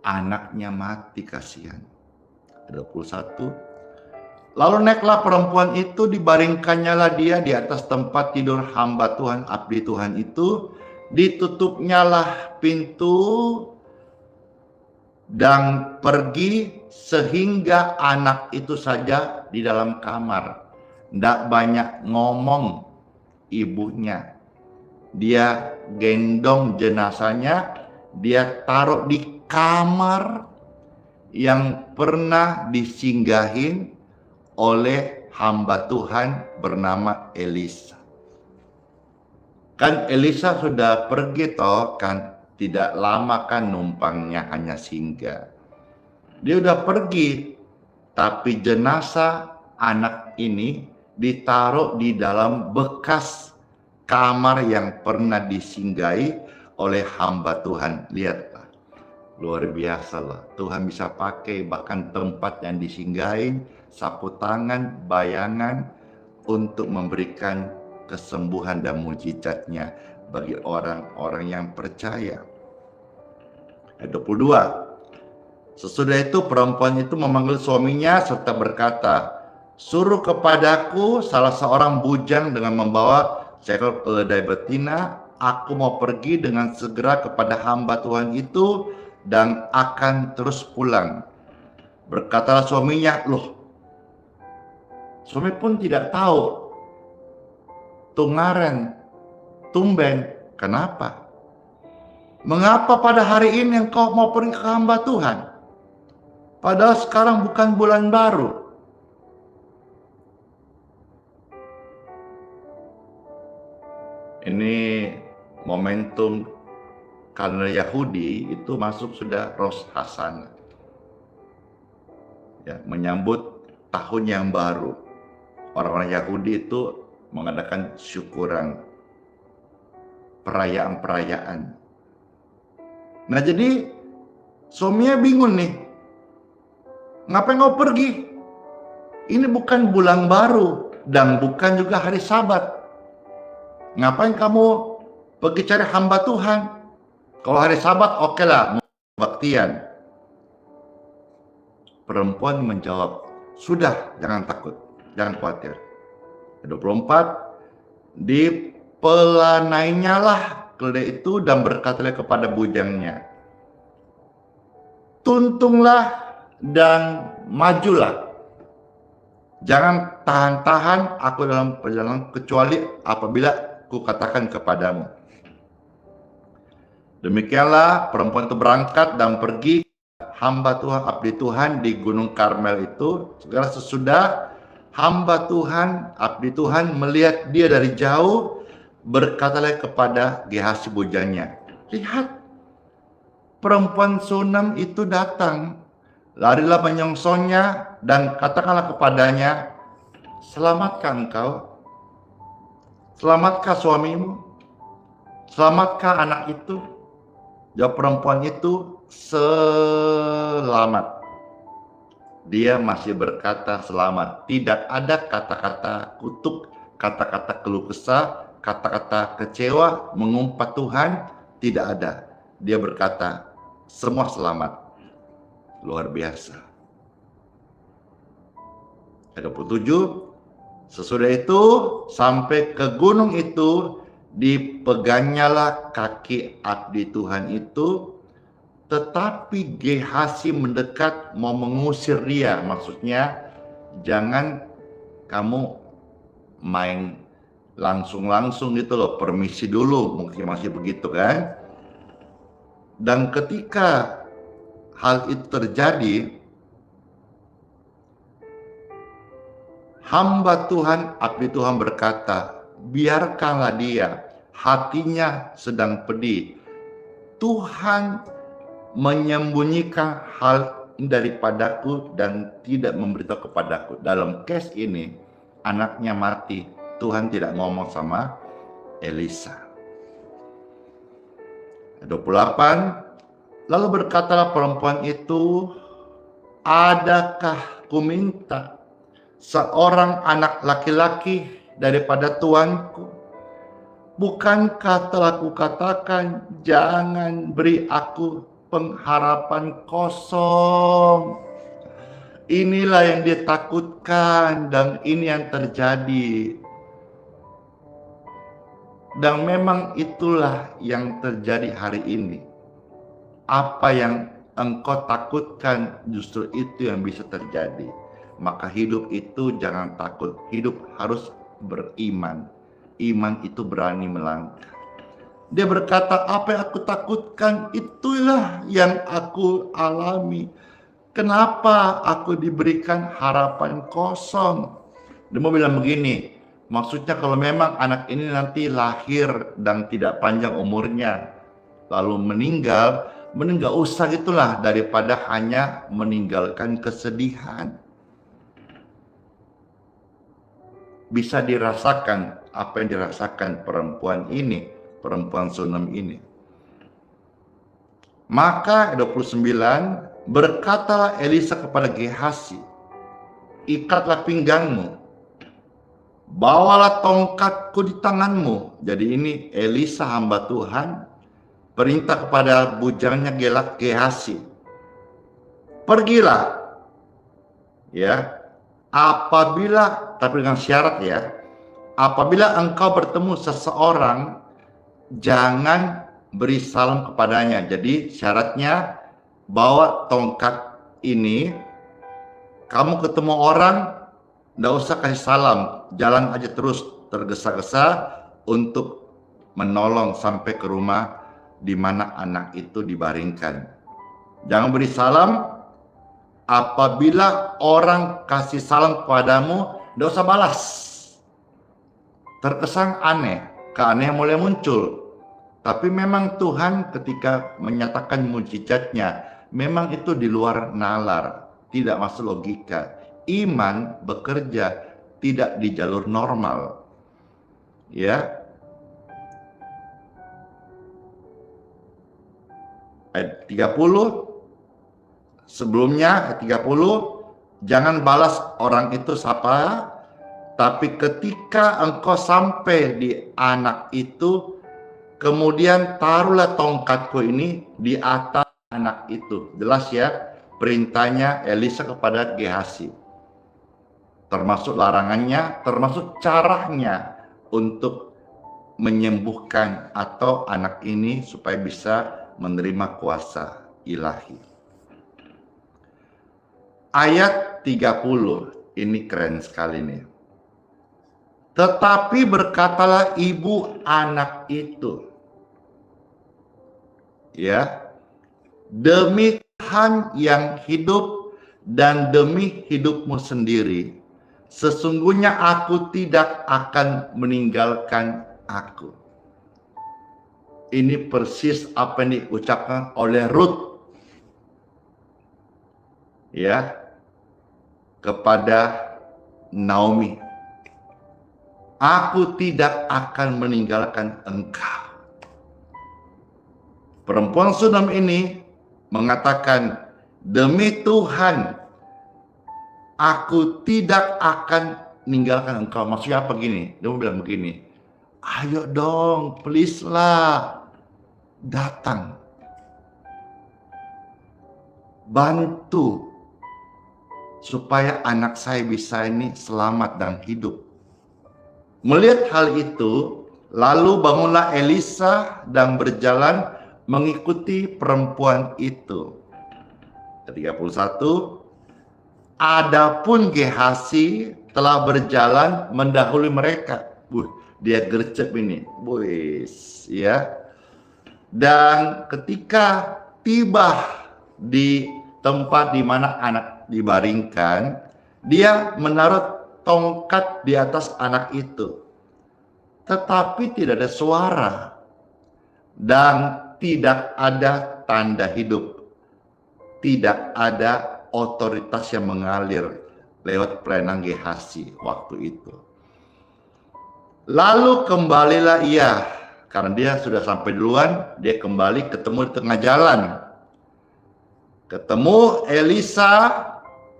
Anaknya mati, kasihan. 21. Lalu naiklah perempuan itu, dibaringkannya lah dia di atas tempat tidur hamba Tuhan, abdi Tuhan itu. Ditutupnyalah pintu dan pergi sehingga anak itu saja di dalam kamar. Tidak banyak ngomong ibunya. Dia gendong jenazahnya, dia taruh di kamar yang pernah disinggahin oleh hamba Tuhan bernama Elisa. Kan Elisa sudah pergi kan, tidak lama kan numpangnya, hanya singgah. Dia udah pergi, tapi jenazah anak ini ditaruh di dalam bekas kamar yang pernah disinggahi oleh hamba Tuhan. Lihatlah, luar biasa lah. Tuhan bisa pakai bahkan tempat yang disinggahi, sapu tangan, bayangan, untuk memberikan kesembuhan dan mujizatnya bagi orang-orang yang percaya. Ayat 22. Sesudah itu perempuan itu memanggil suaminya serta berkata, "Suruh kepadaku salah seorang bujang dengan membawa seekor keledai betina. Aku mau pergi dengan segera kepada hamba Tuhan itu dan akan terus pulang." Berkatalah suaminya, "Loh, suami pun tidak tahu. Tumben, kenapa? Mengapa pada hari ini engkau mau pergi ke hamba Tuhan? Padahal sekarang bukan bulan baru." Ini momentum kalender Yahudi itu masuk sudah Rosh Hashanah. Ya, menyambut tahun yang baru. Orang-orang Yahudi itu mengadakan syukuran, perayaan-perayaan. Nah jadi suaminya bingung nih, ngapain kau pergi? Ini bukan bulan baru dan bukan juga hari Sabat. Ngapain kamu pergi cari hamba Tuhan? Kalau hari Sabat oke lah, baktian. Perempuan menjawab, sudah, jangan takut, jangan khawatir. 24, dipelanainya lah keledai itu dan berkatalah kepada bujangnya, tuntunglah dan majulah. Jangan tahan-tahan aku dalam perjalanan kecuali apabila ku katakan kepadamu. Demikianlah perempuan itu berangkat dan pergi hamba Tuhan, abdi Tuhan di Gunung Karmel itu. Segera sesudah hamba Tuhan, abdi Tuhan melihat dia dari jauh, berkatalah kepada Gehazi bujangnya, lihat, perempuan Sunam itu datang. Larilah menyongsongnya dan katakanlah kepadanya, selamatkan engkau, selamatkah suamimu, selamatkah anak itu? Jawab perempuan itu, selamat. Dia masih berkata selamat. Tidak ada kata-kata kutuk, kata-kata keluh kesah, kata-kata kecewa, mengumpat Tuhan, tidak ada. Dia berkata, semua selamat. Luar biasa. Ayat 27, sesudah itu sampai ke gunung itu, dipegangnyalah kaki abdi Tuhan itu, tetapi Gehazi mendekat mau mengusir dia. Maksudnya jangan kamu main langsung-langsung gitu loh, permisi dulu, mungkin masih begitu kan. Dan ketika hal itu terjadi, hamba Tuhan, abdi Tuhan berkata, biarkanlah dia, hatinya sedang pedih. Tuhan menyembunyikan hal daripadaku dan tidak memberitahu kepadaku. Dalam case ini, anaknya mati, Tuhan tidak ngomong sama Elisa. 28, lalu berkatalah perempuan itu, adakah ku minta seorang anak laki-laki daripada tuanku? Bukankah telah kukatakan, jangan beri aku pengharapan kosong? Inilah yang dia takutkan dan ini yang terjadi. Dan memang itulah yang terjadi hari ini. Apa yang engkau takutkan justru itu yang bisa terjadi. Maka hidup itu jangan takut. Hidup harus beriman. Iman itu berani melangkah. Dia berkata, apa yang aku takutkan itulah yang aku alami. Kenapa aku diberikan harapan kosong? Dia mau bilang begini, maksudnya kalau memang anak ini nanti lahir dan tidak panjang umurnya, lalu meninggal usah gitulah, daripada hanya meninggalkan kesedihan. Bisa dirasakan apa yang dirasakan perempuan ini, perempuan Sunam ini. Maka 29, berkatalah Elisa kepada Gehazi, ikatlah pinggangmu, bawalah tongkatku di tanganmu. Jadi ini Elisa hamba Tuhan perintah kepada bujangnya Gehazi, pergilah, ya, apabila, tapi dengan syarat ya, apabila engkau bertemu seseorang, jangan beri salam kepadanya. Jadi syaratnya, bawa tongkat ini, kamu ketemu orang, nggak usah kasih salam, jalan aja terus tergesa-gesa untuk menolong sampai ke rumah di mana anak itu dibaringkan. Jangan beri salam. Apabila orang kasih salam kepadamu, nggak usah balas. Terkesan aneh. keanehan mulai muncul. Tapi memang Tuhan ketika menyatakan mujizatnya, memang itu di luar nalar, tidak masuk logika. Iman bekerja tidak di jalur normal. Ya. Ayat 30, sebelumnya ayat 30, jangan balas orang itu siapa, tapi ketika engkau sampai di anak itu, kemudian taruhlah tongkatku ini di atas anak itu. Jelas ya perintahnya Elisa kepada Gehazi. Termasuk larangannya, termasuk caranya untuk menyembuhkan atau anak ini supaya bisa menerima kuasa ilahi. Ayat 30, ini keren sekali nih. Tetapi berkatalah ibu anak itu, ya, demi Tuhan yang hidup dan demi hidupmu sendiri, sesungguhnya aku tidak akan meninggalkan aku. Ini persis apa yang diucapkan oleh Ruth, ya, kepada Naomi. Aku tidak akan meninggalkan engkau. Perempuan Shunem ini mengatakan, demi Tuhan, aku tidak akan meninggalkan engkau. Maksudnya apa gini? Dia bilang begini, ayo dong, please lah, datang. Bantu supaya anak saya bisa ini selamat dan hidup. Melihat hal itu, lalu bangunlah Elisa dan berjalan mengikuti perempuan itu. 31, adapun Gehazi telah berjalan mendahului mereka. Dia gercep ini, ya. Dan ketika tiba di tempat di mana anak dibaringkan, dia menaruh tongkat di atas anak itu. Tetapi tidak ada suara dan tidak ada tanda hidup. Tidak ada otoritas yang mengalir lewat pelayanan Gehazi waktu itu. Lalu kembalilah ia, karena dia sudah sampai duluan, dia kembali ketemu di tengah jalan. Ketemu Elisa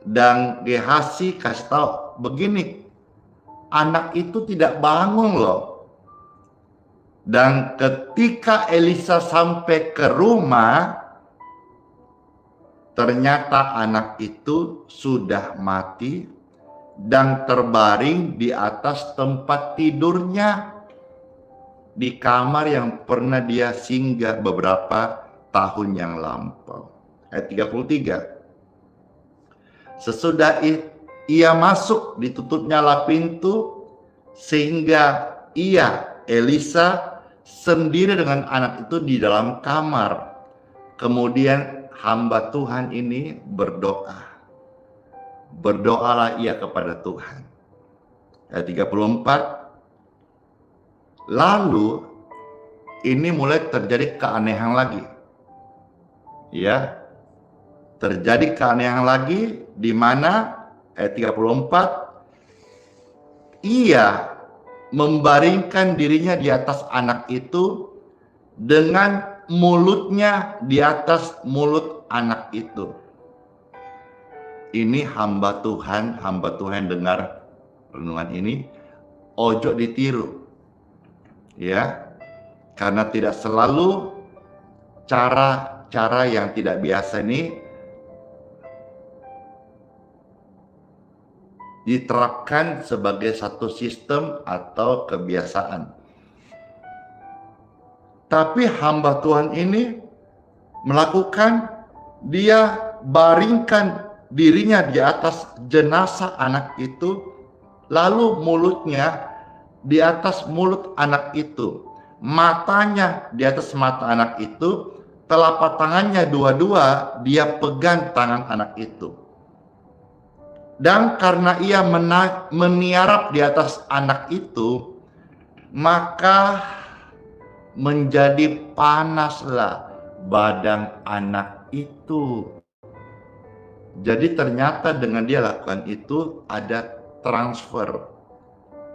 dan Gehazi kasih tahu begini, anak itu tidak bangun loh. Dan ketika Elisa sampai ke rumah, ternyata anak itu sudah mati dan terbaring di atas tempat tidurnya di kamar yang pernah dia singgah beberapa tahun yang lampau. Ayat 33. Sesudah ia masuk, ditutupnyalah pintu, sehingga ia, Elisa, sendiri dengan anak itu di dalam kamar. Kemudian hamba Tuhan ini berdoa. Berdoalah ia kepada Tuhan. Ayat 34. Lalu ini mulai terjadi keanehan lagi. Ya. Terjadi keanehan lagi di mana ayat 34, ia membaringkan dirinya di atas anak itu dengan mulutnya di atas mulut anak itu. Ini hamba Tuhan dengar renungan ini, ojo ditiru. Ya. Karena tidak selalu cara-cara yang tidak biasa ini diterapkan sebagai satu sistem atau kebiasaan. Tapi hamba Tuhan ini melakukan, dia baringkan dirinya di atas jenazah anak itu, lalu mulutnya di atas mulut anak itu, matanya di atas mata anak itu, telapak tangannya dua-dua dia pegang tangan anak itu. Dan karena ia meniarap di atas anak itu, maka menjadi panaslah badan anak itu. Jadi ternyata dengan dia lakukan itu ada transfer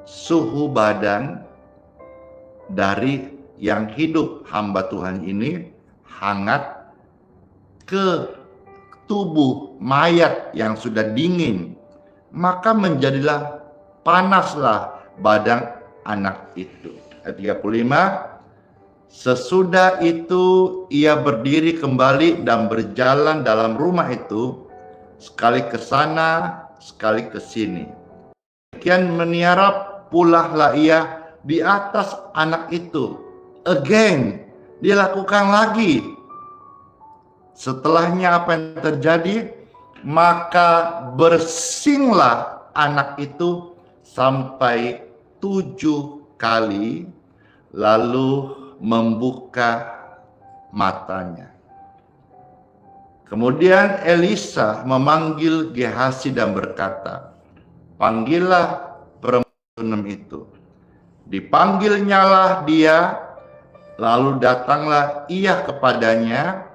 suhu badan dari yang hidup hamba Tuhan ini hangat ke tubuh mayat yang sudah dingin, maka menjadilah panaslah badan anak itu. Ayat 35, sesudah itu ia berdiri kembali dan berjalan dalam rumah itu, sekali ke sana, sekali ke sini. Demikian meniarap pulahlah ia di atas anak itu. Again, dia lakukan lagi. Setelahnya apa yang terjadi? Maka bersinglah anak itu sampai 7 kali, lalu membuka matanya. Kemudian Elisa memanggil Gehazi dan berkata, panggillah perempuan itu. Dipanggilnyalah dia, lalu datanglah ia kepadanya.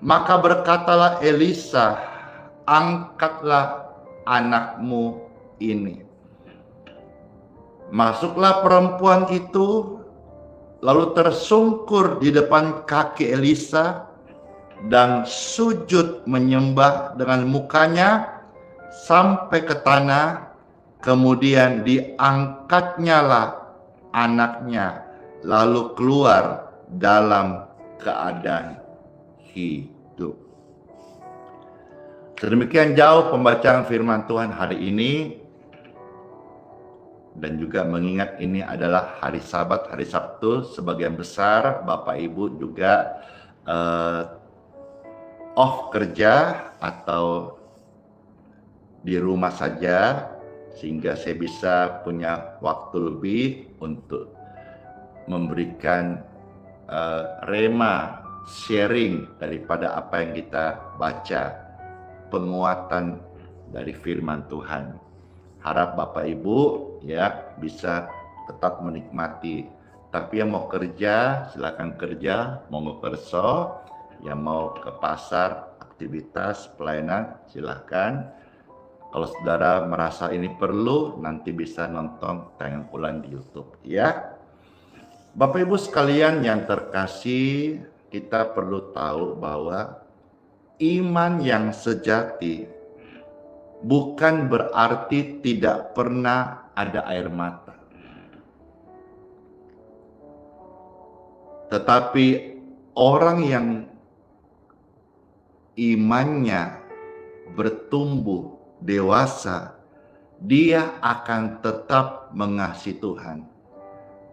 Maka berkatalah Elisa, angkatlah anakmu ini. Masuklah perempuan itu, lalu tersungkur di depan kaki Elisa dan sujud menyembah dengan mukanya sampai ke tanah. Kemudian diangkatnyalah anaknya, lalu keluar dalam keadaan hidup. Sedemikian jauh pembacaan firman Tuhan hari ini, dan juga mengingat ini adalah hari Sabat, hari Sabtu, sebagian besar Bapak Ibu juga off kerja atau di rumah saja, sehingga saya bisa punya waktu lebih untuk memberikan rema, sharing daripada apa yang kita baca, penguatan dari firman Tuhan. Harap Bapak Ibu ya bisa tetap menikmati. Tapi yang mau kerja silakan kerja, mau kerso, yang mau ke pasar, aktivitas pelayanan silakan. Kalau saudara merasa ini perlu, nanti bisa nonton tayangan ulang di YouTube ya. Bapak Ibu sekalian yang terkasih, kita perlu tahu bahwa iman yang sejati bukan berarti tidak pernah ada air mata. Tetapi orang yang imannya bertumbuh dewasa, dia akan tetap mengasihi Tuhan,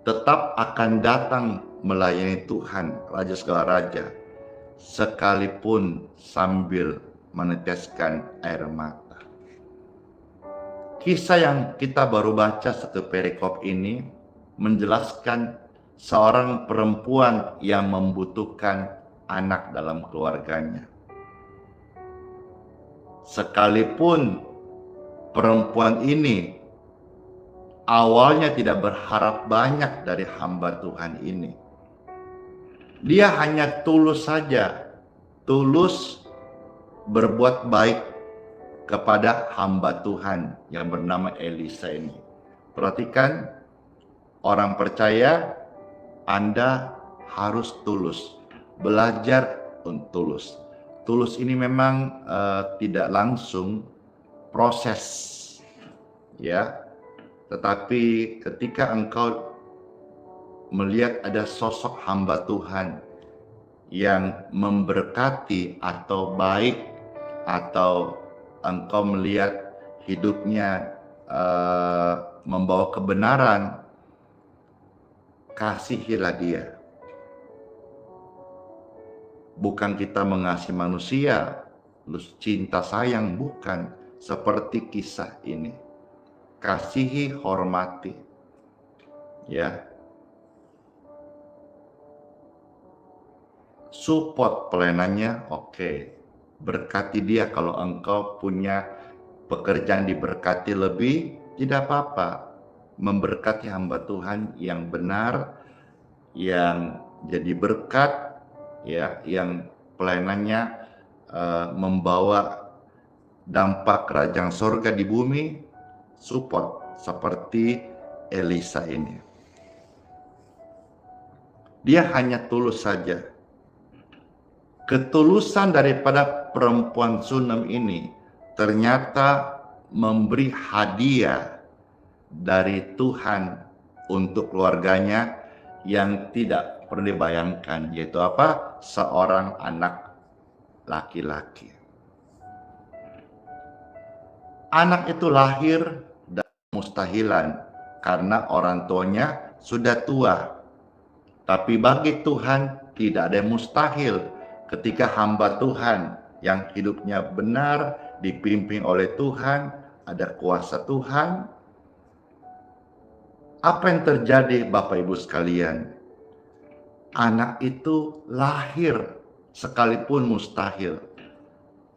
tetap akan datang melayani Tuhan, Raja segala Raja, sekalipun sambil meneteskan air mata. Kisah yang kita baru baca satu perikop ini menjelaskan seorang perempuan yang membutuhkan anak dalam keluarganya. Sekalipun perempuan ini awalnya tidak berharap banyak dari hamba Tuhan ini, dia hanya tulus saja, tulus berbuat baik kepada hamba Tuhan yang bernama Elisa ini. Perhatikan, orang percaya, Anda harus tulus, belajar untuk tulus. Tulus ini memang tidak langsung proses, ya. Tetapi ketika engkau melihat ada sosok hamba Tuhan yang memberkati atau baik, atau engkau melihat hidupnya membawa kebenaran, kasihilah dia. Bukan kita mengasihi manusia, terus cinta sayang, bukan. Seperti kisah ini. Kasihi, hormati. Ya. Support pelayanannya, oke. Berkati dia kalau engkau punya pekerjaan diberkati lebih, tidak apa-apa. memberkati hamba Tuhan yang benar, yang jadi berkat, ya, yang pelayanannya membawa dampak kerajaan sorga di bumi, support seperti Elisa ini. Dia hanya tulus saja. Ketulusan daripada perempuan Sunem ini ternyata memberi hadiah dari Tuhan untuk keluarganya yang tidak pernah dibayangkan, yaitu apa? Seorang anak laki-laki. Anak itu lahir dari mustahilan karena orang tuanya sudah tua. Tapi bagi Tuhan tidak ada yang mustahil ketika hamba Tuhan yang hidupnya benar, dipimpin oleh Tuhan, ada kuasa Tuhan. Apa yang terjadi Bapak Ibu sekalian? Anak itu lahir sekalipun mustahil.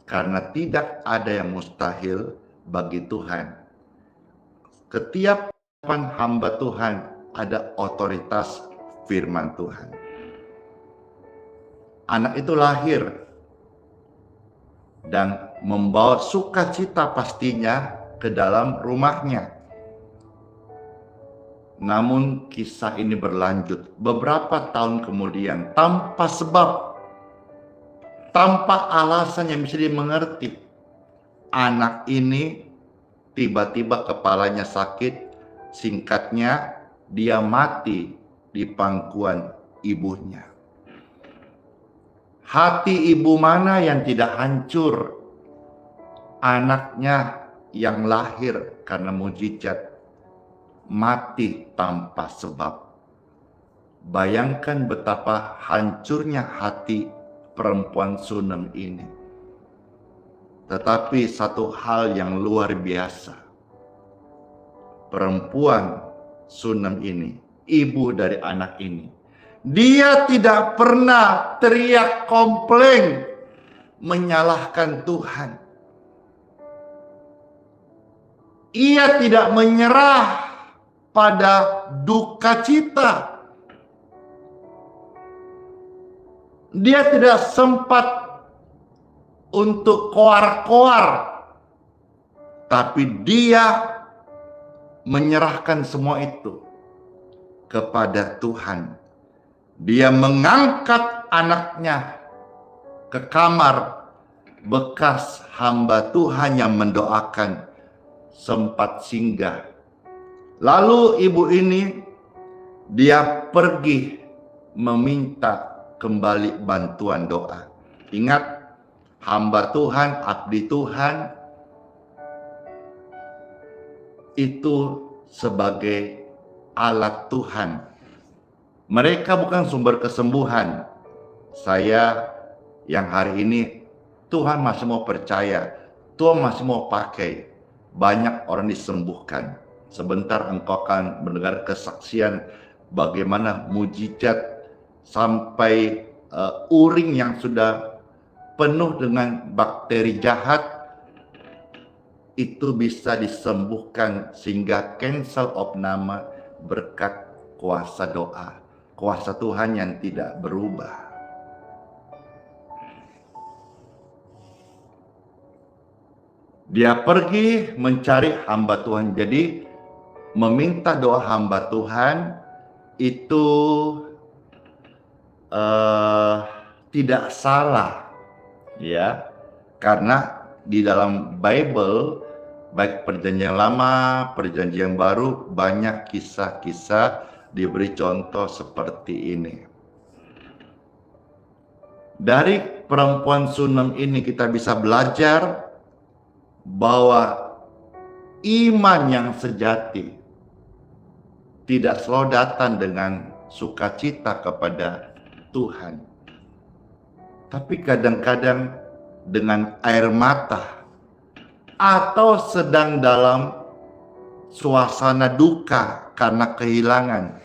Karena tidak ada yang mustahil bagi Tuhan. Setiap hamba Tuhan ada otoritas firman Tuhan. Anak itu lahir dan membawa sukacita pastinya ke dalam rumahnya. Namun kisah ini berlanjut beberapa tahun kemudian tanpa sebab, tanpa alasan yang bisa dimengerti. Anak ini tiba-tiba kepalanya sakit, singkatnya dia mati di pangkuan ibunya. Hati ibu mana yang tidak hancur? Anaknya yang lahir karena mujizat mati tanpa sebab. Bayangkan betapa hancurnya hati perempuan Sunem ini. Tetapi satu hal yang luar biasa. Perempuan Sunem ini, ibu dari anak ini, dia tidak pernah teriak komplain menyalahkan Tuhan. Ia tidak menyerah pada duka cita. Dia tidak sempat untuk koar-koar, tapi dia menyerahkan semua itu kepada Tuhan. Dia mengangkat anaknya ke kamar, bekas hamba Tuhan yang mendoakan sempat singgah. Lalu ibu ini, dia pergi meminta kembali bantuan doa. Ingat, hamba Tuhan, abdi Tuhan, itu sebagai alat Tuhan. Mereka bukan sumber kesembuhan. Saya yang hari ini, Tuhan masih mau percaya, Tuhan masih mau pakai. Banyak orang disembuhkan. Sebentar engkau akan mendengar kesaksian bagaimana mujizat sampai urin yang sudah penuh dengan bakteri jahat itu bisa disembuhkan sehingga cancel of nama berkat kuasa doa, kuasa Tuhan yang tidak berubah. Dia pergi mencari hamba Tuhan. Jadi meminta doa hamba Tuhan itu tidak salah, ya, karena di dalam Bible baik perjanjian lama, perjanjian baru, banyak kisah-kisah diberi contoh seperti ini. Dari perempuan Sunem ini kita bisa belajar bahwa iman yang sejati tidak selalu datang dengan sukacita kepada Tuhan, tapi kadang-kadang dengan air mata atau sedang dalam suasana duka karena kehilangan.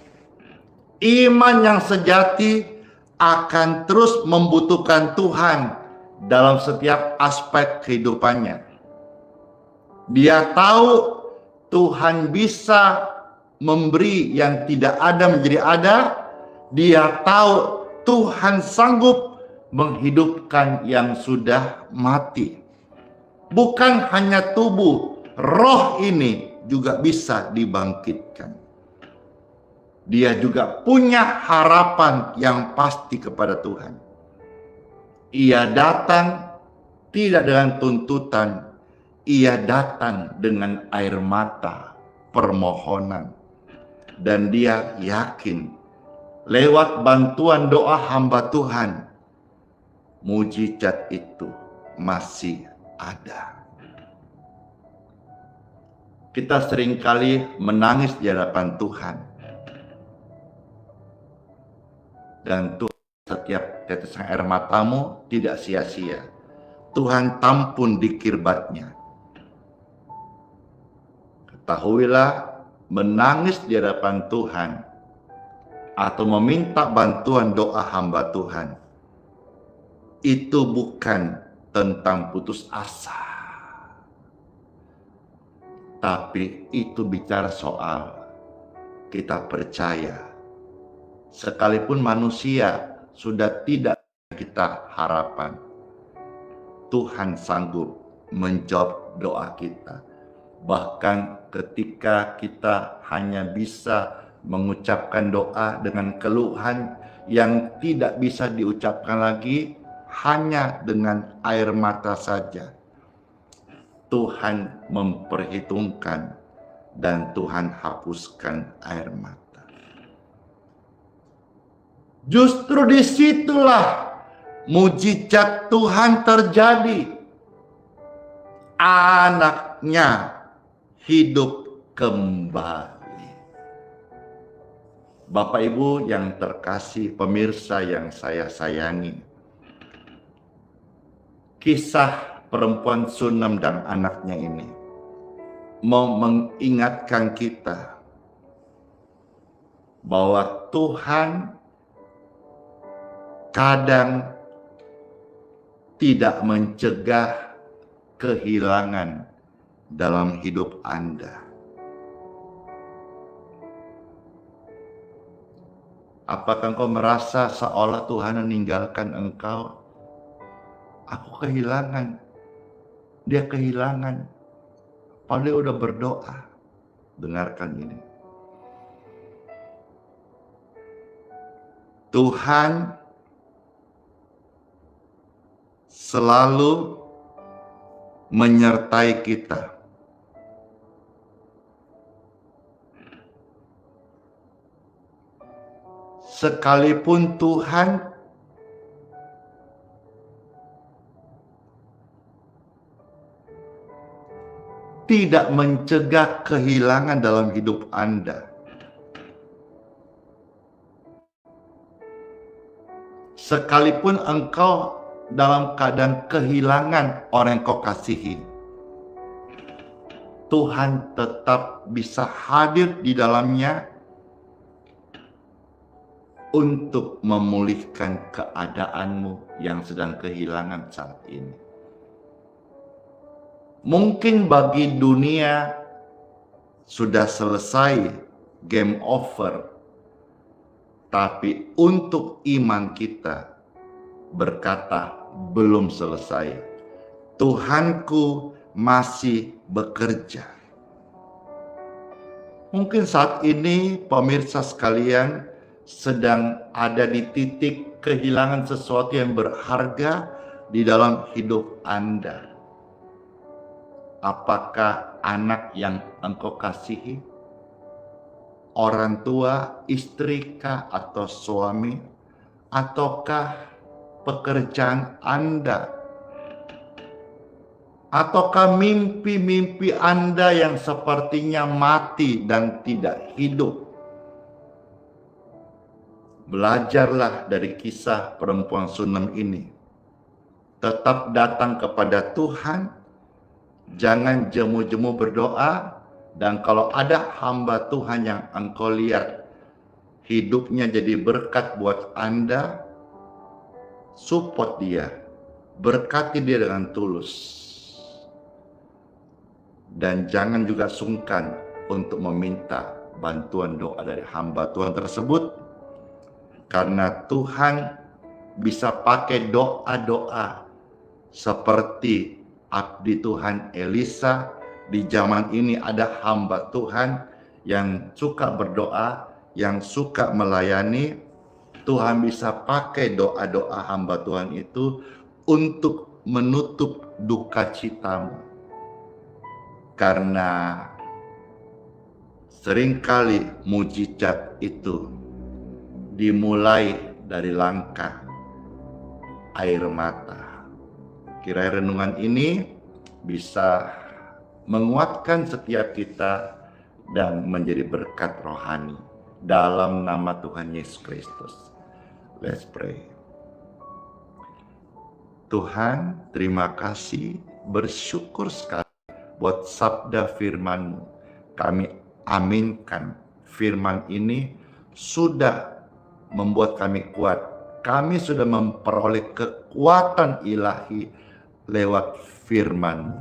Iman yang sejati akan terus membutuhkan Tuhan dalam setiap aspek kehidupannya. Dia tahu Tuhan bisa memberi yang tidak ada menjadi ada. Dia tahu Tuhan sanggup menghidupkan yang sudah mati. Bukan hanya tubuh, roh ini juga bisa dibangkitkan. Dia juga punya harapan yang pasti kepada Tuhan. Ia datang tidak dengan tuntutan, ia datang dengan air mata, permohonan. Dan dia yakin lewat bantuan doa hamba Tuhan, mujizat itu masih ada. Kita seringkali menangis di hadapan Tuhan. Dan Tuhan, setiap tetesan air matamu tidak sia-sia. Tuhan tampun di kirbatnya. Ketahuilah, menangis di hadapan Tuhan atau meminta bantuan doa hamba Tuhan, itu bukan tentang putus asa, tapi itu bicara soal kita percaya sekalipun manusia sudah tidak kita harapan, Tuhan sanggup menjawab doa kita. Bahkan ketika kita hanya bisa mengucapkan doa dengan keluhan yang tidak bisa diucapkan lagi, hanya dengan air mata saja, Tuhan memperhitungkan dan Tuhan hapuskan air mata. Justru disitulah mujizat Tuhan terjadi. Anaknya hidup kembali. Bapak Ibu yang terkasih, pemirsa yang saya sayangi, kisah perempuan Sunem dan anaknya ini mau mengingatkan kita bahwa Tuhan kadang tidak mencegah kehilangan dalam hidup Anda. Apakah engkau merasa seolah Tuhan meninggalkan engkau? Aku kehilangan. Dia kehilangan. Padahal dia udah berdoa. Dengarkan ini. Tuhan selalu menyertai kita. Sekalipun Tuhan tidak mencegah kehilangan dalam hidup Anda, sekalipun engkau dalam keadaan kehilangan orang yang kau kasihi, Tuhan tetap bisa hadir di dalamnya untuk memulihkan keadaanmu yang sedang kehilangan saat ini. Mungkin bagi dunia sudah selesai, game over, tapi untuk iman kita berkata belum selesai. Tuhanku masih bekerja. Mungkin saat ini pemirsa sekalian sedang ada di titik kehilangan sesuatu yang berharga di dalam hidup Anda. Apakah anak yang engkau kasihi? Orang tua, istri kah atau suami? Ataukah pekerjaan Anda? Ataukah mimpi-mimpi Anda yang sepertinya mati dan tidak hidup? Belajarlah dari kisah perempuan Sunem ini. Tetap datang kepada Tuhan. Jangan jemu-jemu berdoa. Dan kalau ada hamba Tuhan yang engkau lihat hidupnya jadi berkat buat Anda, support dia. Berkati dia dengan tulus. Dan jangan juga sungkan untuk meminta bantuan doa dari hamba Tuhan tersebut, karena Tuhan bisa pakai doa-doa seperti abdi Tuhan Elisa. Di zaman ini ada hamba Tuhan yang suka berdoa, yang suka melayani. Tuhan bisa pakai doa-doa hamba Tuhan itu untuk menutup duka citamu. Karena seringkali mujizat itu dimulai dari langkah air mata. Kiranya renungan ini bisa menguatkan setiap kita dan menjadi berkat rohani dalam nama Tuhan Yesus Kristus. Let's pray. Tuhan, terima kasih, bersyukur sekali buat sabda firman-Mu. Kami aminkan firman ini sudah membuat kami kuat. Kami sudah memperoleh kekuatan ilahi lewat firman-Mu.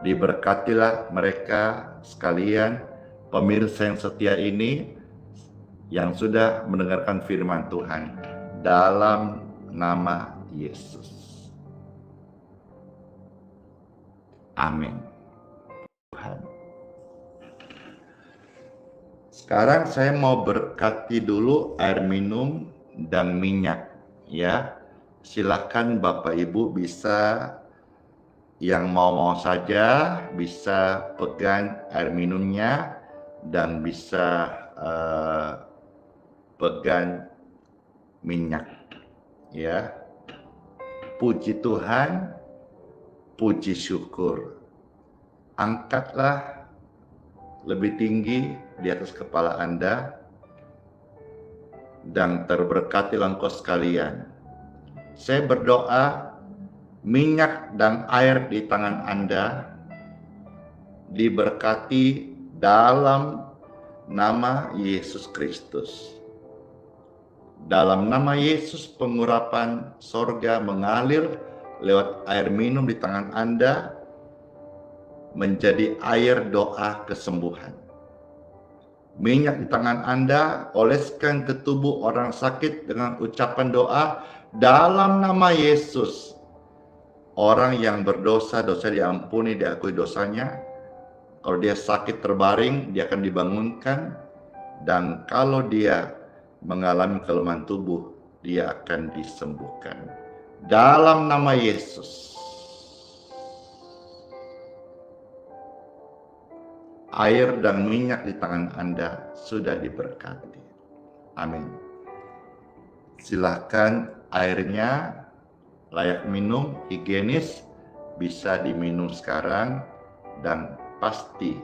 Diberkatilah mereka sekalian, pemirsa yang setia ini, yang sudah mendengarkan firman Tuhan, dalam nama Yesus. Amin. Tuhan. Sekarang saya mau berkati dulu air minum dan minyak, ya. Silakan Bapak Ibu bisa, yang mau saja bisa pegang air minumnya dan bisa pegang minyak, ya. Puji Tuhan, puji syukur. Angkatlah lebih tinggi di atas kepala Anda dan terberkatilah engkau sekalian. Saya berdoa minyak dan air di tangan Anda diberkati dalam nama Yesus Kristus. Dalam nama Yesus, pengurapan sorga mengalir lewat air minum di tangan Anda menjadi air doa kesembuhan. Minyak di tangan Anda oleskan ke tubuh orang sakit dengan ucapan doa dalam nama Yesus. Orang yang berdosa, dosa diampuni, diakui dosanya. Kalau dia sakit terbaring, dia akan dibangunkan. Dan kalau dia mengalami kelemahan tubuh, dia akan disembuhkan. Dalam nama Yesus. Air dan minyak di tangan Anda sudah diberkati. Amin. Silakan airnya layak minum, higienis, bisa diminum sekarang dan pasti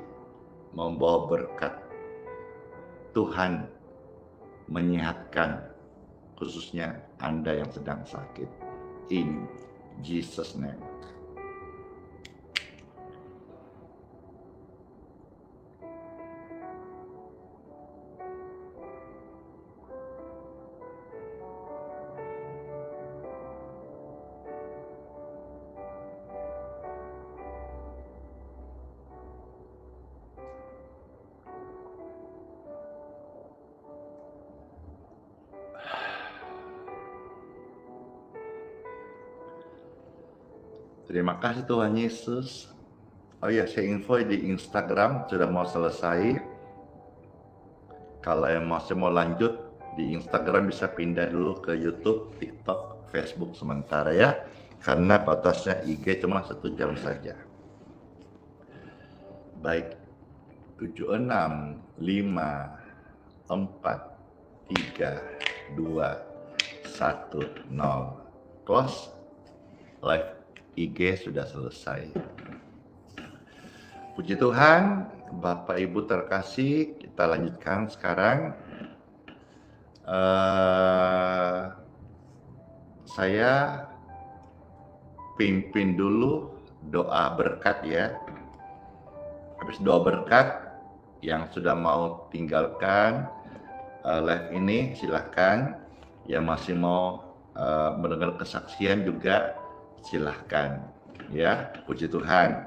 membawa berkat. Tuhan menyehatkan khususnya Anda yang sedang sakit. In Jesus' name. Terima kasih Tuhan Yesus. Oh ya, saya info di Instagram sudah mau selesai. Kalau yang masih mau lanjut di Instagram bisa pindah dulu ke YouTube, TikTok, Facebook sementara ya. Karena batasnya IG cuma 1 jam saja. Baik, 7, 6, 5, 4, 3, 2, 1, 0. Close. Live IG sudah selesai. Puji Tuhan, Bapak Ibu terkasih, kita lanjutkan sekarang. Saya pimpin dulu doa berkat ya. Habis doa berkat, yang sudah mau tinggalkan live ini silahkan. Yang masih mau mendengar kesaksian juga silahkan ya. Puji Tuhan.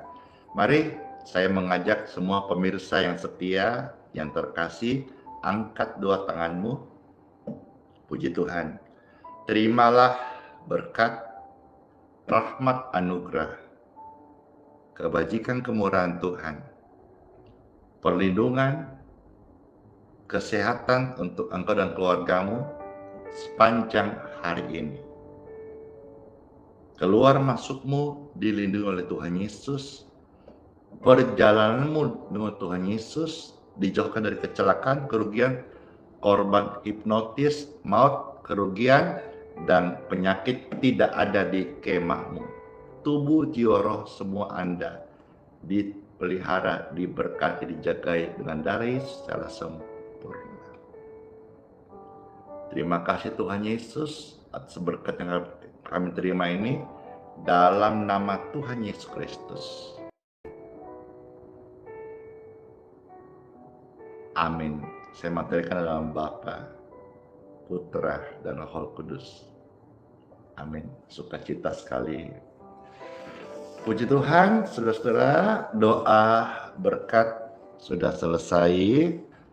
Mari saya mengajak semua pemirsa yang setia yang terkasih, angkat dua tanganmu. Puji Tuhan. Terimalah berkat, rahmat anugerah, kebajikan kemurahan Tuhan, perlindungan, kesehatan untuk engkau dan keluargamu sepanjang hari ini. Keluar masukmu dilindungi oleh Tuhan Yesus. Perjalananmu dengan Tuhan Yesus dijauhkan dari kecelakaan, kerugian, korban hipnotis, maut, kerugian, dan penyakit tidak ada di kemahmu. Tubuh, jiwa, roh, semua Anda dipelihara, diberkati, dijagai dengan darah Yesus secara sempurna. Terima kasih Tuhan Yesus atas berkat yang kami terima ini dalam nama Tuhan Yesus Kristus. Amin. Saya materikan dalam Bapa, Putra, dan Roh Kudus. Amin. Sukacita sekali. Puji Tuhan, saudara-saudara, doa berkat sudah selesai.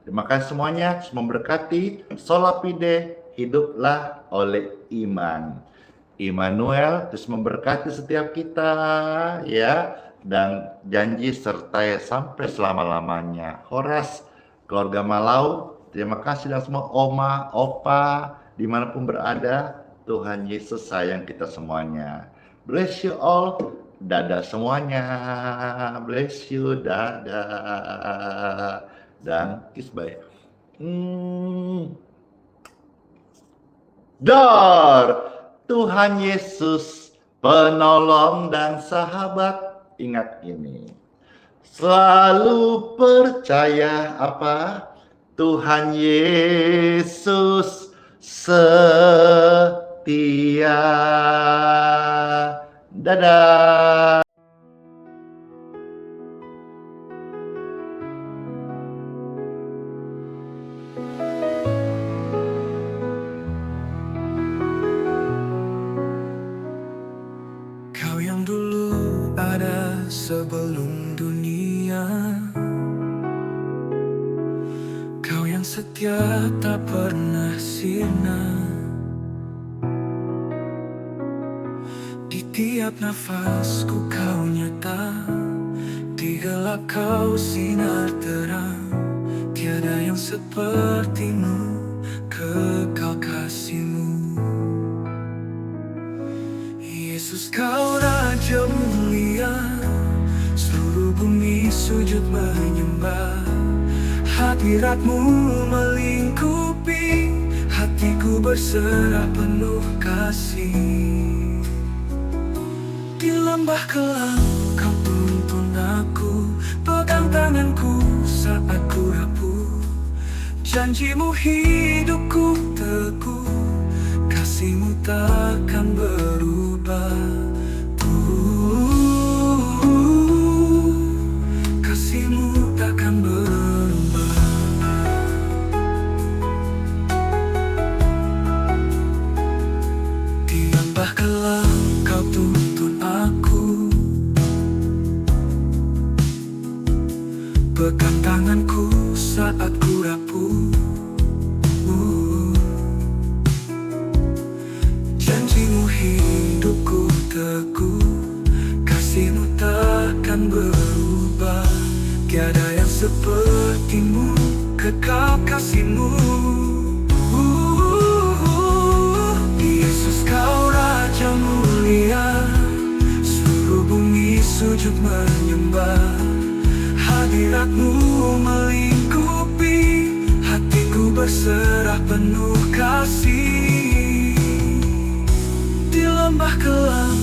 Terima kasih semuanya, memberkati. Sola fide, hiduplah oleh iman. Immanuel terus memberkati setiap kita, ya, dan janji sertai sampai selama-lamanya. Horas, keluarga Malau, terima kasih dan semua oma, opa, dimanapun berada, Tuhan Yesus sayang kita semuanya. Bless you all, dadah semuanya, bless you, dadah, dan kiss bye. Dar, Tuhan Yesus, penolong dan sahabat, ingat ini. Selalu percaya apa? Tuhan Yesus setia. Dadah. Kau yang dulu ada sebelum dunia, kau yang setia tak pernah sirna. Di tiap nafasku kau nyata, di gelap kau sinar terang. Tiada yang sepertimu, kekal kasihmu. Yesus kau Raja mulia, seluruh bumi sujud menyembah. Hadiratmu melingkupi, hatiku berserah penuh kasih. Di lembah kelam kau tuntun aku, pegang tanganku saat ku rapuh. Janjimu hidupku teguh, kasihmu takkan berubah. Kasihmu takkan berubah. Di lembah kelam kau tuntun aku, pegang tanganku saat ku rapuh. Janjimu hidupku teguh, kasihmu takkan berubah. Tiada yang sepertimu, kekal kasihmu. Yesus kau Raja mulia, seluruh bumi sujud menyembah. Hadiratmu melingkupi, hatiku berserah penuh kasih. Di lembah kelam